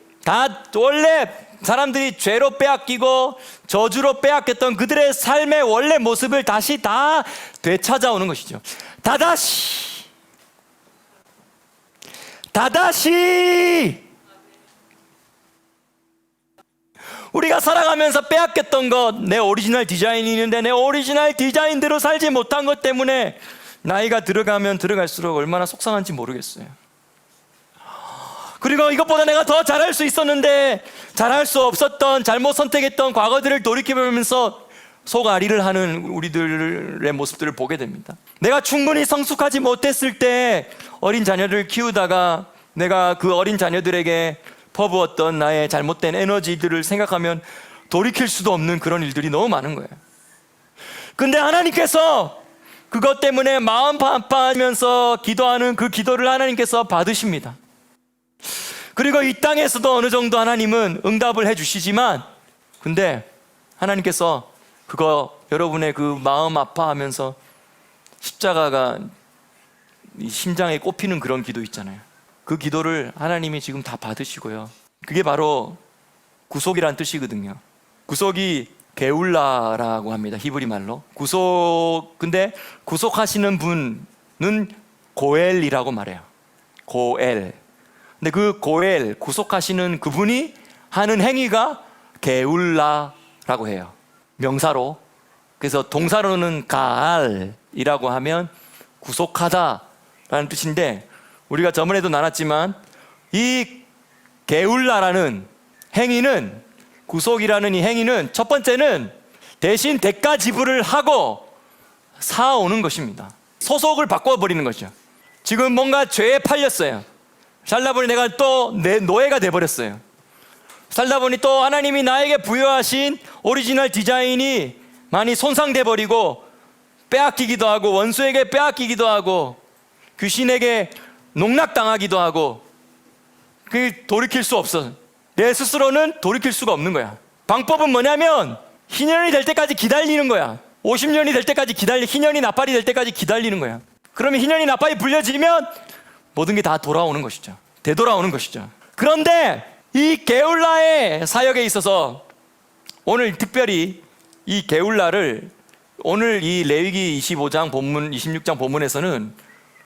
죄로 빼앗기고 저주로 빼앗겼던 그들의 삶의 원래 모습을 다시 다 되찾아오는 것이죠. 다다시 우리가 살아가면서 빼앗겼던 것, 내 오리지널 디자인이 있는데 내 오리지널 디자인대로 살지 못한 것 때문에 나이가 들어가면 들어갈수록 얼마나 속상한지 모르겠어요. 그리고 이것보다 내가 더 잘할 수 있었는데 잘할 수 없었던, 잘못 선택했던 과거들을 돌이켜보면서 속앓이를 하는 우리들의 모습들을 보게 됩니다. 내가 충분히 성숙하지 못했을 때 어린 자녀를 키우다가 내가 그 어린 자녀들에게 퍼부었던 나의 잘못된 에너지들을 생각하면 돌이킬 수도 없는 그런 일들이 너무 많은 거예요. 근데 하나님께서 그것 때문에 마음 아파하면서 기도하는 그 기도를 하나님께서 받으십니다. 그리고 이 땅에서도 어느 정도 하나님은 응답을 해주시지만, 근데 하나님께서 그거 여러분의 그 마음 아파하면서 십자가가 심장에 꼽히는 그런 기도 있잖아요. 그 기도를 하나님이 지금 다 받으시고요. 그게 바로 구속이란 뜻이거든요. 구속이 게울라라고 합니다. 히브리 말로. 근데 구속하시는 분은 고엘이라고 말해요. 고엘. 근데 그 고엘, 구속하시는 그분이 하는 행위가 게울라라고 해요. 명사로. 그래서 동사로는 가알이라고 하면 구속하다라는 뜻인데, 우리가 저번에도 나눴지만 이 게울라라는 행위는, 구속이라는 이 행위는 첫 번째는 대신 대가 지불을 하고 사오는 것입니다. 소속을 바꿔버리는 것이죠. 지금 뭔가 죄에 팔렸어요. 잘라버리 내가 또 내 노예가 돼버렸어요. 살다 보니 또 하나님이 나에게 부여하신 오리지널 디자인이 많이 손상돼 버리고 빼앗기기도 하고 원수에게 빼앗기기도 하고 귀신에게 농락당하기도 하고 그 돌이킬 수 없어. 내 스스로는 돌이킬 수가 없는 거야. 방법은 뭐냐면 희년이 될 때까지 기다리는 거야. 50년이 될 때까지 희년이 나팔이 될 때까지 기다리는 거야. 그러면 희년이 나팔이 불려지면 모든 게 다 돌아오는 것이죠. 되돌아오는 것이죠. 그런데 이 게울라의 사역에 있어서 오늘 특별히 이 게울라를 오늘 이 레위기 25장 본문 26장 본문에서는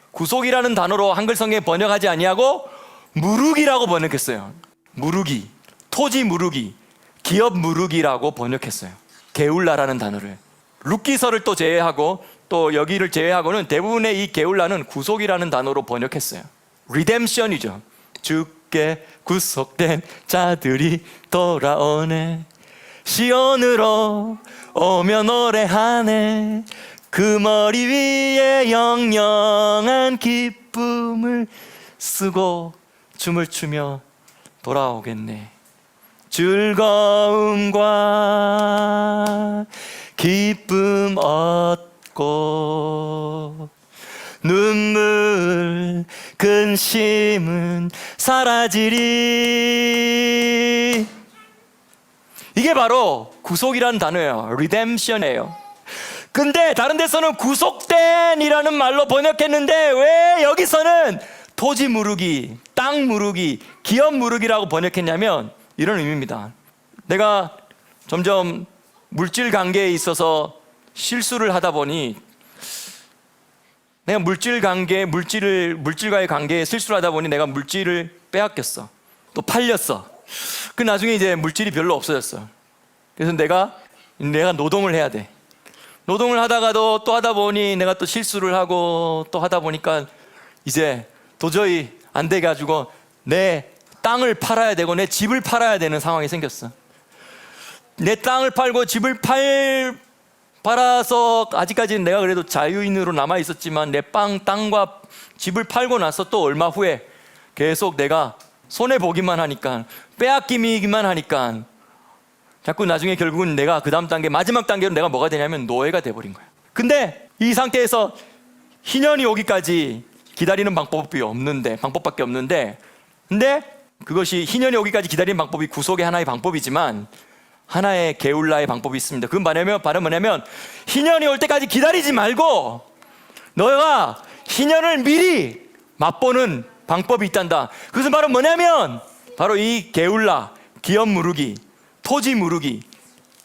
구속이라는 단어로 한글 성경에 번역하지 아니하고 무르기라고 번역했어요. 무르기, 토지 무르기, 기업 무르기라고 번역했어요. 게울라라는 단어를. 룻기서를 또 제외하고 또 여기를 제외하고는 대부분의 이 게울라는 구속이라는 단어로 번역했어요. 리뎀션이죠. 주께 구속된 자들이 돌아오네. 시온으로 오며 노래하네. 그 머리 위에 영영한 기쁨을 쓰고 춤을 추며 돌아오겠네. 즐거움과 기쁨 얻고 눈물 근심은 사라지리. 이게 바로 구속이라는 단어예요. 리뎀션이에요. 근데 다른 데서는 구속된이라는 말로 번역했는데 왜 여기서는 토지 무르기, 땅 무르기, 기업 무르기라고 번역했냐면 이런 의미입니다. 내가 점점 물질 관계에 있어서 실수를 하다 보니 내가 물질과의 관계에 실수를 하다 보니 내가 물질을 빼앗겼어. 또 팔렸어. 그 나중에 이제 물질이 별로 없어졌어. 그래서 내가 노동을 해야 돼. 노동을 하다가도 또 하다 보니 내가 또 실수를 하고 또 하다 보니까 이제 도저히 안 돼 가지고 내 땅을 팔아야 되고 내 집을 팔아야 되는 상황이 생겼어. 내 땅을 팔고 집을 팔아서 아직까지는 내가 그래도 자유인으로 남아 있었지만 내 땅과 집을 팔고 나서 또 얼마 후에 계속 내가 손해보기만 하니까 빼앗기기만 하니까 자꾸 나중에 결국은 내가 그 다음 단계 마지막 단계로 내가 뭐가 되냐면 노예가 돼버린 거야. 근데 이 상태에서 희년이 오기까지 기다리는 방법밖에 없는데 근데 그것이 희년이 오기까지 기다리는 방법이 구속의 하나의 방법이지만 하나의 게울라의 방법이 있습니다. 그건 바로 뭐냐면 희년이 올 때까지 기다리지 말고 너가 희년을 미리 맛보는 방법이 있단다. 그것은 바로 뭐냐면 바로 이 게울라, 기업 무르기, 토지 무르기,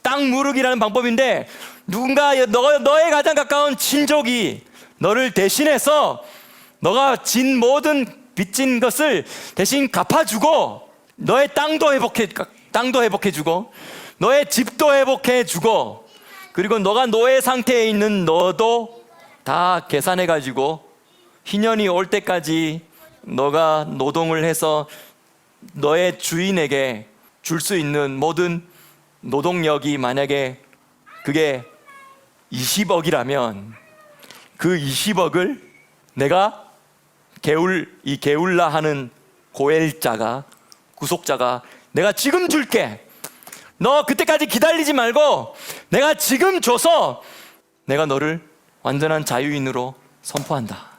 땅 무르기라는 방법인데 누군가 너의 가장 가까운 친족이 너를 대신해서 너가 빚진 것을 대신 갚아주고 너의 땅도 회복해주고 너의 집도 회복해주고 그리고 너가 노예 상태에 있는 너도 다 계산해가지고 희년이 올 때까지 너가 노동을 해서 너의 주인에게 줄 수 있는 모든 노동력이 만약에 그게 20억이라면 그 20억을 내가 이 게울라 하는 고엘자가 구속자가 내가 지금 줄게. 너 그때까지 기다리지 말고 내가 지금 줘서 내가 너를 완전한 자유인으로 선포한다.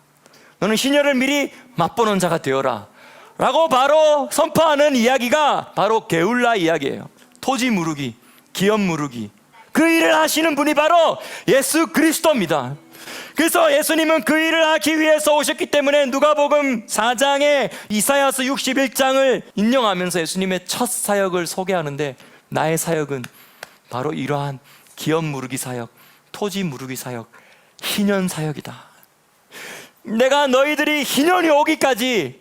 너는 희년을 미리 맛보는 자가 되어라 라고 바로 선포하는 이야기가 바로 게울라 이야기예요. 토지 무르기, 기업 무르기, 그 일을 하시는 분이 바로 예수 그리스도입니다. 그래서 예수님은 그 일을 하기 위해서 오셨기 때문에 누가복음 4장에 이사야서 61장을 인용하면서 예수님의 첫 사역을 소개하는데 나의 사역은 바로 이러한 기업 무르기 사역, 토지 무르기 사역, 희년 사역이다. 내가 너희들이 희년이 오기까지,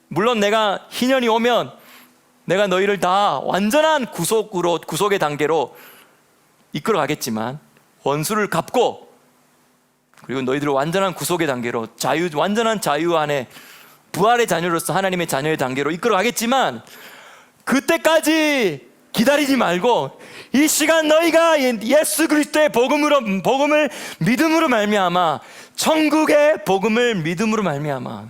물론 내가 희년이 오면 내가 너희를 다 완전한 구속의 단계로 이끌어 가겠지만 원수를 갚고 그리고 너희들을 완전한 구속의 단계로 완전한 자유 안에 부활의 자녀로서 하나님의 자녀의 단계로 이끌어 가겠지만 그때까지 기다리지 말고 이 시간 너희가 예수 그리스도의 복음을 믿음으로 말미암아 천국의 복음을 믿음으로 말미암아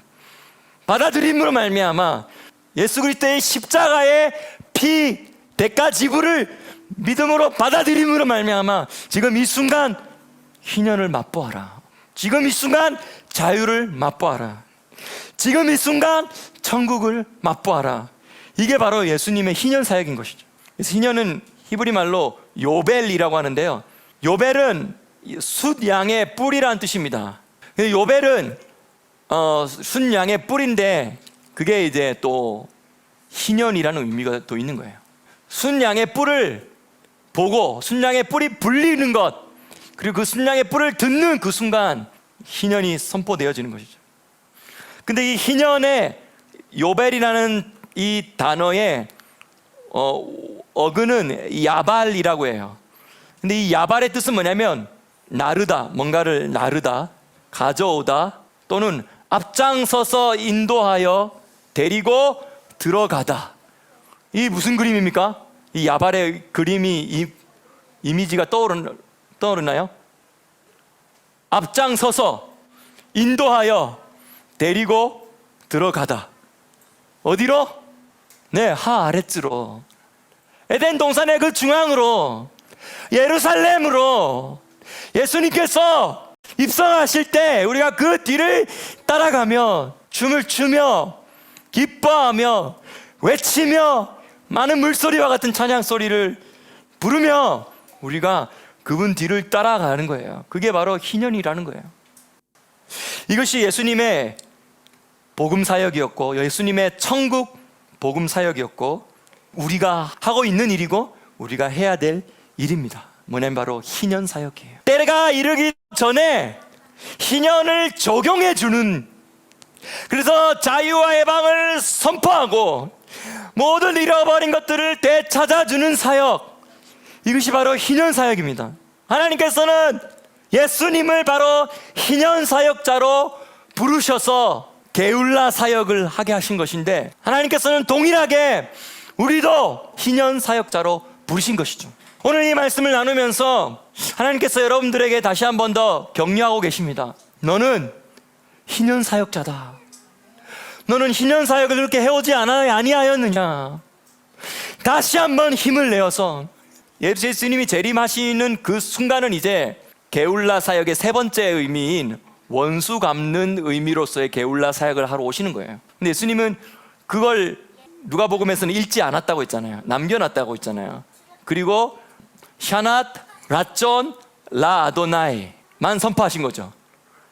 받아들임으로 말미암아 예수 그리스도의 십자가의 피 대가 지불을 믿음으로 받아들임으로 말미암아 지금 이 순간 희년을 맛보아라. 지금 이 순간 자유를 맛보아라. 지금 이 순간 천국을 맛보아라. 이게 바로 예수님의 희년 사역인 것이죠. 그래서 희년은 히브리 말로 요벨이라고 하는데요, 요벨은 숫양의 뿔이라는 뜻입니다. 요벨은 순양의 뿔인데 그게 이제 또 희년이라는 의미가 또 있는 거예요. 순양의 뿔을 보고 순양의 뿔이 불리는 것, 그리고 그 순양의 뿔을 듣는 그 순간 희년이 선포되어지는 것이죠. 근데 이 희년의 요벨이라는 이 단어의 어근은 야발이라고 해요. 근데 이 야발의 뜻은 뭐냐면 나르다, 뭔가를 나르다, 가져오다, 또는 앞장서서 인도하여 데리고 들어가다. 이 무슨 그림입니까? 이 야발의 그림이 이미지가 떠오르나요? 앞장서서 인도하여 데리고 들어가다. 어디로? 네, 하아레츠로, 에덴 동산의 그 중앙으로, 예루살렘으로 예수님께서 입성하실 때 우리가 그 뒤를 따라가며 춤을 추며 기뻐하며 외치며 많은 물소리와 같은 찬양 소리를 부르며 우리가 그분 뒤를 따라가는 거예요. 그게 바로 희년이라는 거예요. 이것이 예수님의 복음 사역이었고, 예수님의 천국 복음 사역이었고, 우리가 하고 있는 일이고 우리가 해야 될 일입니다. 뭐냐면 바로 희년 사역이에요. 때가 이르기 전에 희년을 적용해 주는, 그래서 자유와 해방을 선포하고 모든 잃어버린 것들을 되찾아주는 사역, 이것이 바로 희년 사역입니다. 하나님께서는 예수님을 바로 희년 사역자로 부르셔서 게울라 사역을 하게 하신 것인데, 하나님께서는 동일하게 우리도 희년 사역자로 부르신 것이죠. 오늘 이 말씀을 나누면서 하나님께서 여러분들에게 다시 한 번 더 격려하고 계십니다. 너는 희년 사역자다. 너는 희년 사역을 그렇게 해오지 아니하였느냐. 다시 한번 힘을 내어서, 예수님이 재림하시는 그 순간은 이제 게울라 사역의 세 번째 의미인 원수 갚는 의미로서의 게울라 사역을 하러 오시는 거예요. 근데 예수님은 그걸 누가복음에서는 읽지 않았다고 했잖아요. 남겨놨다고 했잖아요. 그리고 샤낫 라존 라 아도나이만 선포하신 거죠.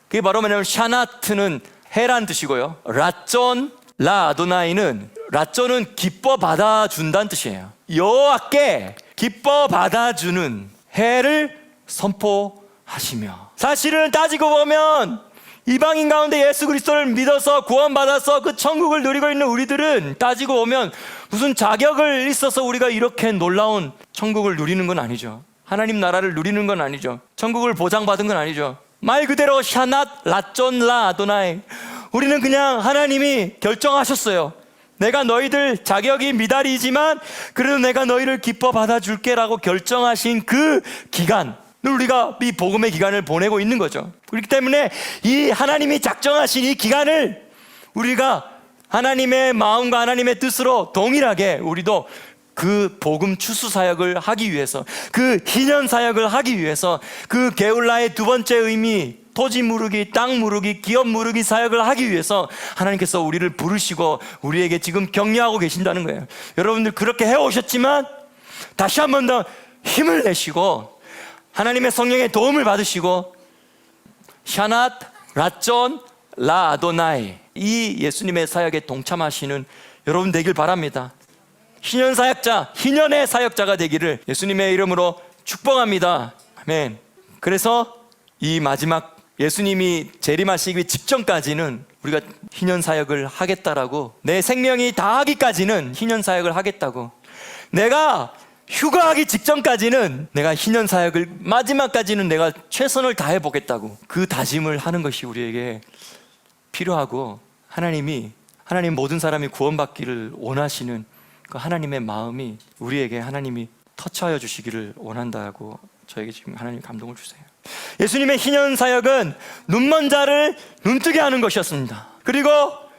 그게 바로 뭐냐면 샤나트는 해란 뜻이고요, 라존 라 아도나이는, 라존은 기뻐 받아준다는 뜻이에요. 여호와께 기뻐 받아주는 해를 선포하시며, 사실은 따지고 보면 이방인 가운데 예수 그리스도를 믿어서 구원받아서 그 천국을 누리고 있는 우리들은 따지고 보면 무슨 자격을 있어서 우리가 이렇게 놀라운 천국을 누리는 건 아니죠. 하나님 나라를 누리는 건 아니죠. 천국을 보장받은 건 아니죠. 말 그대로 샤낫 라존 라 아도나이, 우리는 그냥 하나님이 결정하셨어요. 내가 너희들 자격이 미달이지만 그래도 내가 너희를 기뻐 받아줄게 라고 결정하신 그 기간, 우리가 이 복음의 기간을 보내고 있는 거죠. 그렇기 때문에 이 하나님이 작정하신 이 기간을 우리가 하나님의 마음과 하나님의 뜻으로 동일하게 우리도 그 복음 추수 사역을 하기 위해서, 그 희년 사역을 하기 위해서, 그 게울라의 두 번째 의미, 토지 무르기, 땅 무르기, 기업 무르기 사역을 하기 위해서 하나님께서 우리를 부르시고 우리에게 지금 격려하고 계신다는 거예요. 여러분들 그렇게 해오셨지만 다시 한 번 더 힘을 내시고 하나님의 성령의 도움을 받으시고 샤낫 라존 라 아도나이, 이 예수님의 사역에 동참하시는 여러분 되길 바랍니다. 희년 사역자, 희년의 사역자가 되기를 예수님의 이름으로 축복합니다. 아멘. 그래서 이 마지막 예수님이 재림하시기 직전까지는 우리가 희년 사역을 하겠다라고, 내 생명이 다하기까지는 희년 사역을 하겠다고, 내가 휴가하기 직전까지는 내가 희년 사역을, 마지막까지는 내가 최선을 다해 보겠다고, 그 다짐을 하는 것이 우리에게 필요하고, 하나님 모든 사람이 구원받기를 원하시는 그 하나님의 마음이 우리에게 하나님이 터치하여 주시기를 원한다고 저에게 지금 하나님 감동을 주세요. 예수님의 희년 사역은 눈먼 자를 눈뜨게 하는 것이었습니다. 그리고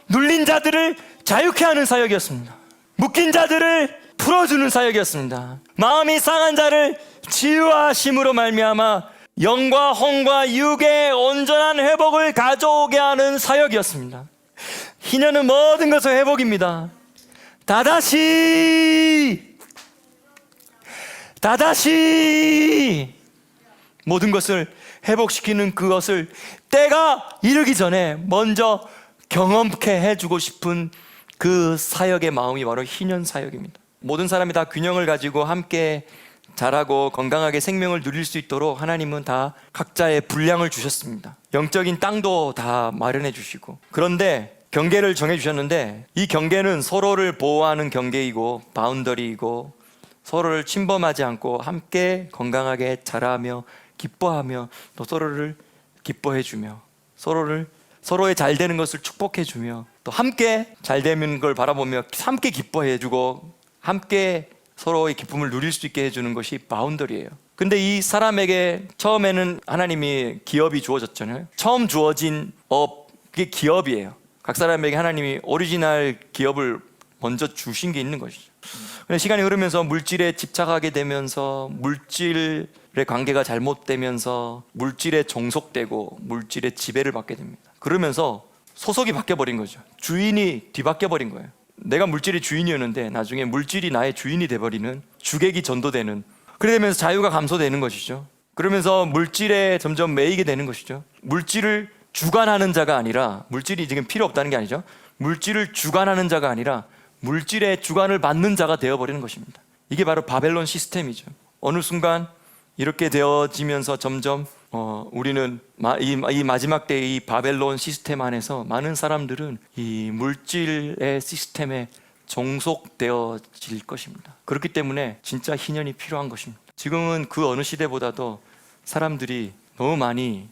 눌린 자들을 자유케 하는 사역이었습니다. 묶인 자들을 풀어주는 사역이었습니다. 마음이 상한 자를 치유하심으로 말미암아 영과 혼과 육의 온전한 회복을 가져오게 하는 사역이었습니다. 희년은 모든 것의 회복입니다. 다다시 모든 것을 회복시키는 그것을 때가 이르기 전에 먼저 경험케 해주고 싶은 그 사역의 마음이 바로 희년 사역입니다. 모든 사람이 다 균형을 가지고 함께 자라고 건강하게 생명을 누릴 수 있도록 하나님은 다 각자의 분량을 주셨습니다. 영적인 땅도 다 마련해 주시고, 그런데 경계를 정해 주셨는데 이 경계는 서로를 보호하는 경계이고 바운더리이고 서로를 침범하지 않고 함께 건강하게 자라며 기뻐하며 또 서로를 기뻐해 주며 서로의 잘 되는 것을 축복해 주며 또 함께 잘 되는 걸 바라보며 함께 기뻐해 주고 함께 서로의 기쁨을 누릴 수 있게 해주는 것이 바운더리예요. 근데 이 사람에게 처음에는 하나님이 기업이 주어졌잖아요. 처음 주어진 그게 기업이에요. 각 사람에게 하나님이 오리지널 기업을 먼저 주신 게 있는 것이죠. 근데 시간이 흐르면서 물질에 집착하게 되면서 물질의 관계가 잘못되면서 물질에 종속되고 물질의 지배를 받게 됩니다. 그러면서 소속이 바뀌어버린 거죠. 주인이 뒤바뀌어버린 거예요. 내가 물질의 주인이었는데 나중에 물질이 나의 주인이 돼버리는, 주객이 전도되는, 그래 되면서 자유가 감소되는 것이죠. 그러면서 물질에 점점 매이게 되는 것이죠. 물질을 주관하는 자가 아니라, 물질이 지금 필요 없다는 게 아니죠. 물질을 주관하는 자가 아니라 물질의 주관을 받는 자가 되어버리는 것입니다. 이게 바로 바벨론 시스템이죠. 어느 순간 이렇게 되어지면서 점점 우리는 이 마지막 때의 이 바벨론 시스템 안에서 많은 사람들은 이 물질의 시스템에 종속되어질 것입니다. 그렇기 때문에 진짜 희년이 필요한 것입니다. 지금은 그 어느 시대보다도 사람들이 너무 많이,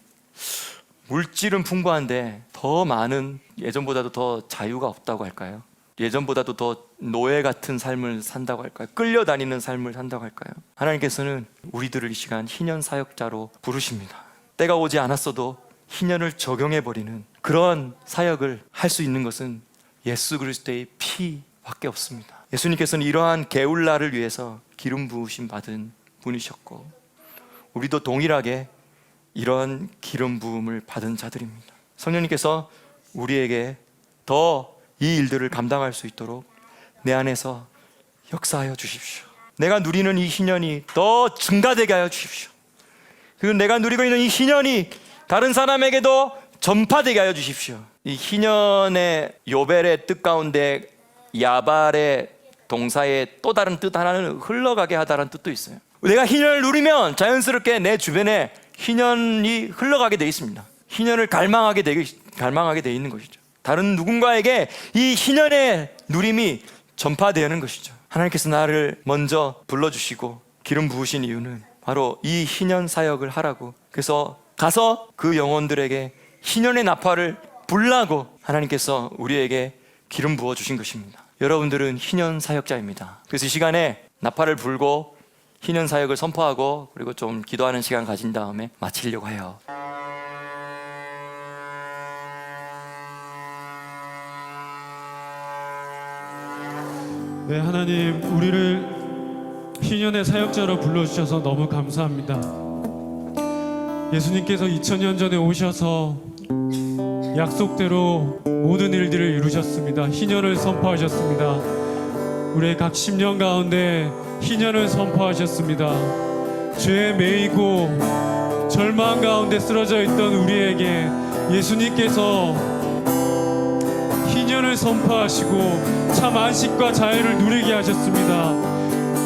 물질은 풍부한데 더 많은, 예전보다도 더 자유가 없다고 할까요? 예전보다도 더 노예 같은 삶을 산다고 할까요? 끌려다니는 삶을 산다고 할까요? 하나님께서는 우리들을 이 시간 희년 사역자로 부르십니다. 때가 오지 않았어도 희년을 적용해버리는 그런 사역을 할 수 있는 것은 예수 그리스도의 피밖에 없습니다. 예수님께서는 이러한 게울라를 위해서 기름 부으심 받은 분이셨고 우리도 동일하게 이런 기름 부음을 받은 자들입니다. 성령님께서 우리에게 더 이 일들을 감당할 수 있도록 내 안에서 역사하여 주십시오. 내가 누리는 이 희년이 더 증가되게 하여 주십시오. 그리고 내가 누리고 있는 이 희년이 다른 사람에게도 전파되게 하여 주십시오. 이 희년의 요벨의 뜻 가운데 야발의 동사의 또 다른 뜻 하나는 흘러가게 하다라는 뜻도 있어요. 내가 희년을 누리면 자연스럽게 내 주변에 희년이 흘러가게 되어 있습니다. 희년을 갈망하게 되어 있는 것이죠. 다른 누군가에게 이 희년의 누림이 전파되는 것이죠. 하나님께서 나를 먼저 불러주시고 기름 부으신 이유는 바로 이 희년 사역을 하라고, 그래서 가서 그 영혼들에게 희년의 나팔을 불라고 하나님께서 우리에게 기름 부어주신 것입니다. 여러분들은 희년 사역자입니다. 그래서 이 시간에 나팔을 불고 희년 사역을 선포하고 그리고 좀 기도하는 시간 가진 다음에 마치려고 해요. 네, 하나님, 우리를 희년의 사역자로 불러주셔서 너무 감사합니다. 예수님께서 2000년 전에 오셔서 약속대로 모든 일들을 이루셨습니다. 희년을 선포하셨습니다. 우리의 각 심령 가운데 희년을 선포하셨습니다. 죄에 매이고 절망 가운데 쓰러져 있던 우리에게 예수님께서 희년을 선포하시고 참 안식과 자유를 누리게 하셨습니다.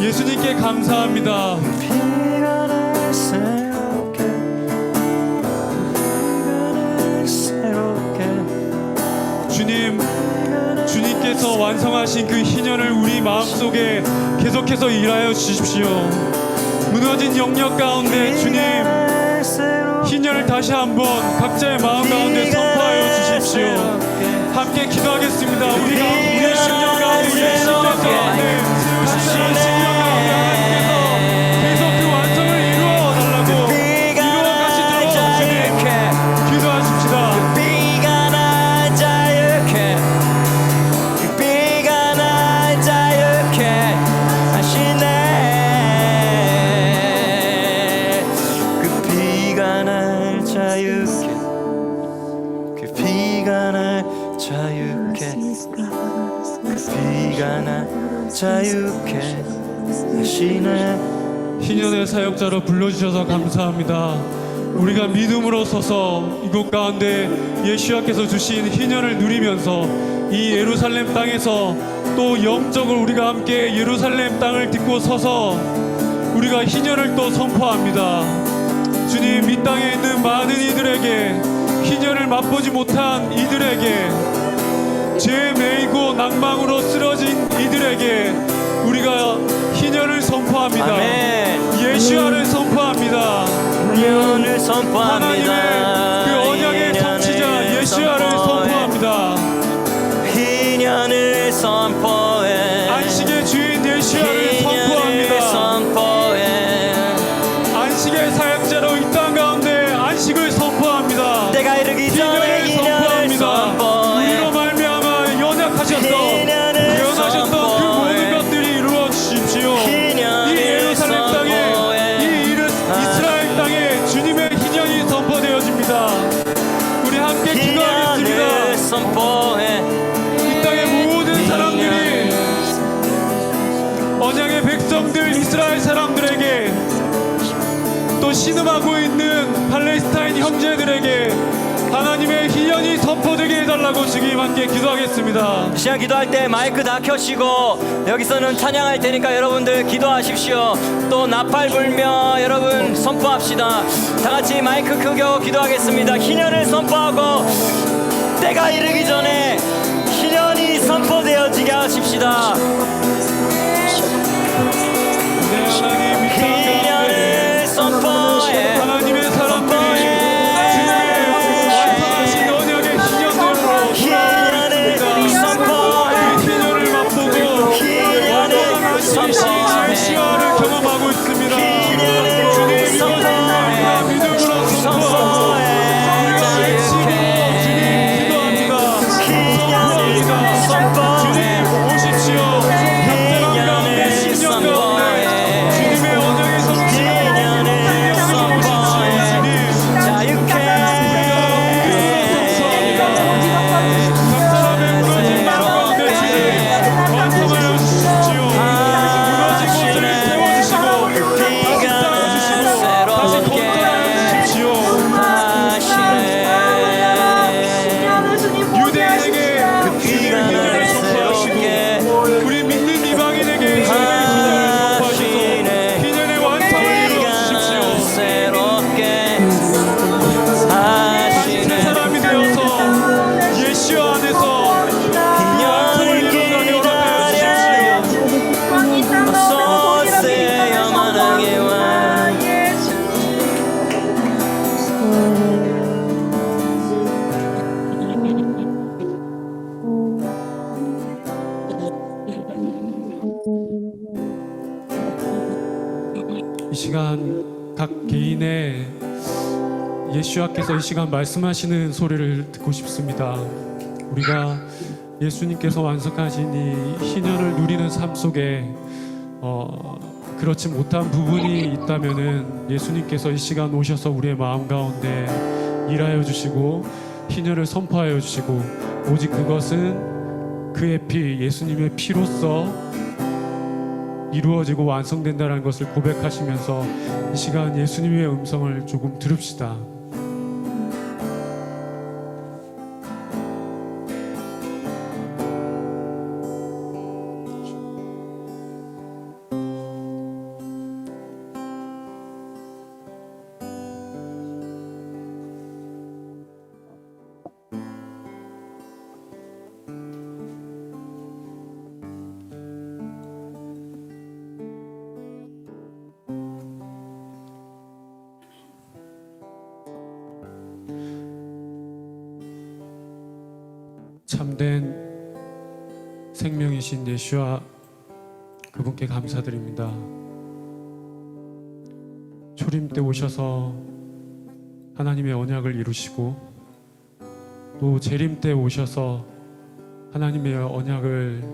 예수님께 감사합니다. 주님께서 완성하신 그 희년을 우리 마음속에 계속해서 일하여 주십시오. 무너진 영역 가운데 주님 희년을 다시 한번 각자의 마음 가운데 선포하여 주십시오. 함께 기도하겠습니다. 우리의 심령 가운데, 우리의 심령 가운데, 각자의 심령 가운데 하나님께서 계속 그 완성을 이루어 달라고, 이루어 가시도록 주님 기도하십시다. 비가 나 자유케, 비가 나 자유케, 자유케 비가 나 자유케 하시네. 희년의 사역자로 불러주셔서 감사합니다. 우리가 믿음으로 서서 이곳 가운데 예수님께서 주신 희년을 누리면서 이 예루살렘 땅에서 또 영적으로 우리가 함께 예루살렘 땅을 딛고 서서 우리가 희년을 또 선포합니다. 주님, 이 땅에 있는 많은 이들에게, 희년을 맛보지 못한 이들에게, 죄에 매이고 낭망으로 쓰러진 이들에게 우리가 희년을 선포합니다. 아멘. 예수야를 선포합니다. 희년을 선포합니다. 하나님의 그 언약의 성취자 예수야를 선포합니다. 희년을 선포해. 안식의 주인 예수야를 희년을 선포합니다. 선포해. 안식의 사역자로 이 땅 가운데 안식을 선포합니다. 때가 이르기 전에 희년을 희년을 선포합니다. 우리로 선포해. 말미암아 연약하셨던, 희년을 예언하셨던 그 선포해. 모든 것들이 이루어 주십시오. 이 희년을 예루살렘 땅에, 선포해. 이 이스라엘 땅에 주님의 희년이 선포되어집니다. 우리 함께 희년을 기도하겠습니다. 선포해. 이 땅의 모든 사람들이, 언약의 백성들 이스라엘 사람들에게, 또 신음하고 있는 팔레스타인 형제들에게 하나님의 희년이 선포되게 해달라고 주님 함께 기도하겠습니다. 시간 기도할 때 마이크 다 켜시고 여기서는 찬양할 테니까 여러분들 기도하십시오. 또 나팔 불며 여러분 선포합시다. 다 같이 마이크 끄고 기도하겠습니다. 희년을 선포하고 때가 이르기 전에 희년이 선포되어지게 하십시다. 네, 하나님, 이 땅 가운데 희년을 선포해. 하나님의 사람들이 주님의 완성하신 언약의 희년대로 희년을 선포해. 그 희년을 맛보고 완전한 안식의 예수와를 경험하고 있습니다. 주님, 이것을 우리가 믿음으로 선포하고 우리가 외치고 주님 기도합니다. 선포합니다. 주님 오십시오. 협정한 가운데, 신령 가운데 주님의 언약의 성취가 인정하고 오십시오. 주님, 자유케 각사람의 무너진 마음 가운데 주님 완성하여 주십시오. 무너진 곳을 세워주시고 다시 쌓아주시고 다시 건설하여 주십시오. 유대인에게 주님의 희년을 선포하시고 우리 믿는 이방인에게 주님의 희년을 선포하셔서 희년의 완성을 이루어 주십시오. 새롭게 당신의 사람이 되어서 예수 안에서 완성을 이루어가게 허락하여 주십시오. 소세여 만왕의 왕 이 시간 각 개인의 예수님께서 이 시간 말씀하시는 소리를 듣고 싶습니다. 우리가 예수님께서 완성하신 이 희년을 누리는 삶 속에 그렇지 못한 부분이 있다면은 예수님께서 이 시간 오셔서 우리의 마음 가운데 일하여 주시고 희년을 선포하여 주시고 오직 그것은 그의 피, 예수님의 피로써 이루어지고 완성된다는 것을 고백하시면서 이 시간 예수님의 음성을 조금 들읍시다. 참된 생명이신 예수와 그분께 감사드립니다. 초림 때 오셔서 하나님의 언약을 이루시고 또 재림 때 오셔서 하나님의 언약을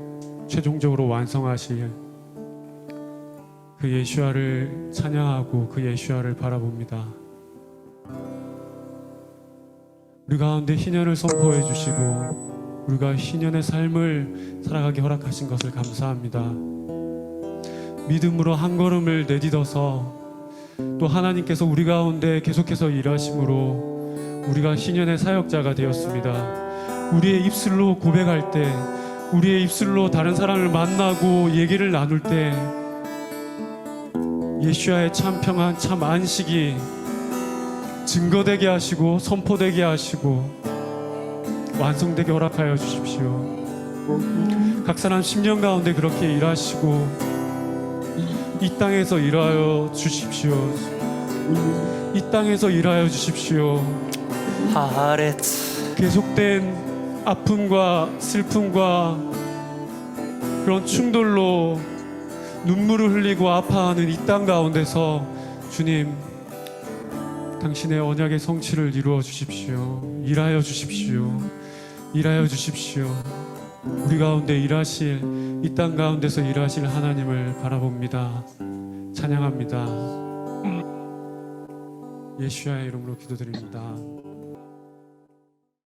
최종적으로 완성하실 그 예수와를 찬양하고 그 예수와를 바라봅니다. 우리 가운데 희년을 선포해 주시고 우리가 희년의 삶을 살아가게 허락하신 것을 감사합니다. 믿음으로 한 걸음을 내딛어서 또 하나님께서 우리 가운데 계속해서 일하심으로 우리가 희년의 사역자가 되었습니다. 우리의 입술로 고백할 때, 우리의 입술로 다른 사람을 만나고 얘기를 나눌 때 예수야의 참 평안, 참 안식이 증거되게 하시고 선포되게 하시고 완성되게 허락하여 주십시오. 각 사람 심령 가운데 그렇게 일하시고 이 땅에서 일하여 주십시오. 이 땅에서 일하여 주십시오. 하레츠. 계속된 아픔과 슬픔과 그런 충돌로 눈물을 흘리고 아파하는 이 땅 가운데서 주님, 당신의 언약의 성취를 이루어 주십시오. 일하여 주십시오. 일하여 주십시오. 우리 가운데 일하실, 이 땅 가운데서 일하실 하나님을 바라봅니다. 찬양합니다. 예수야의 이름으로 기도드립니다.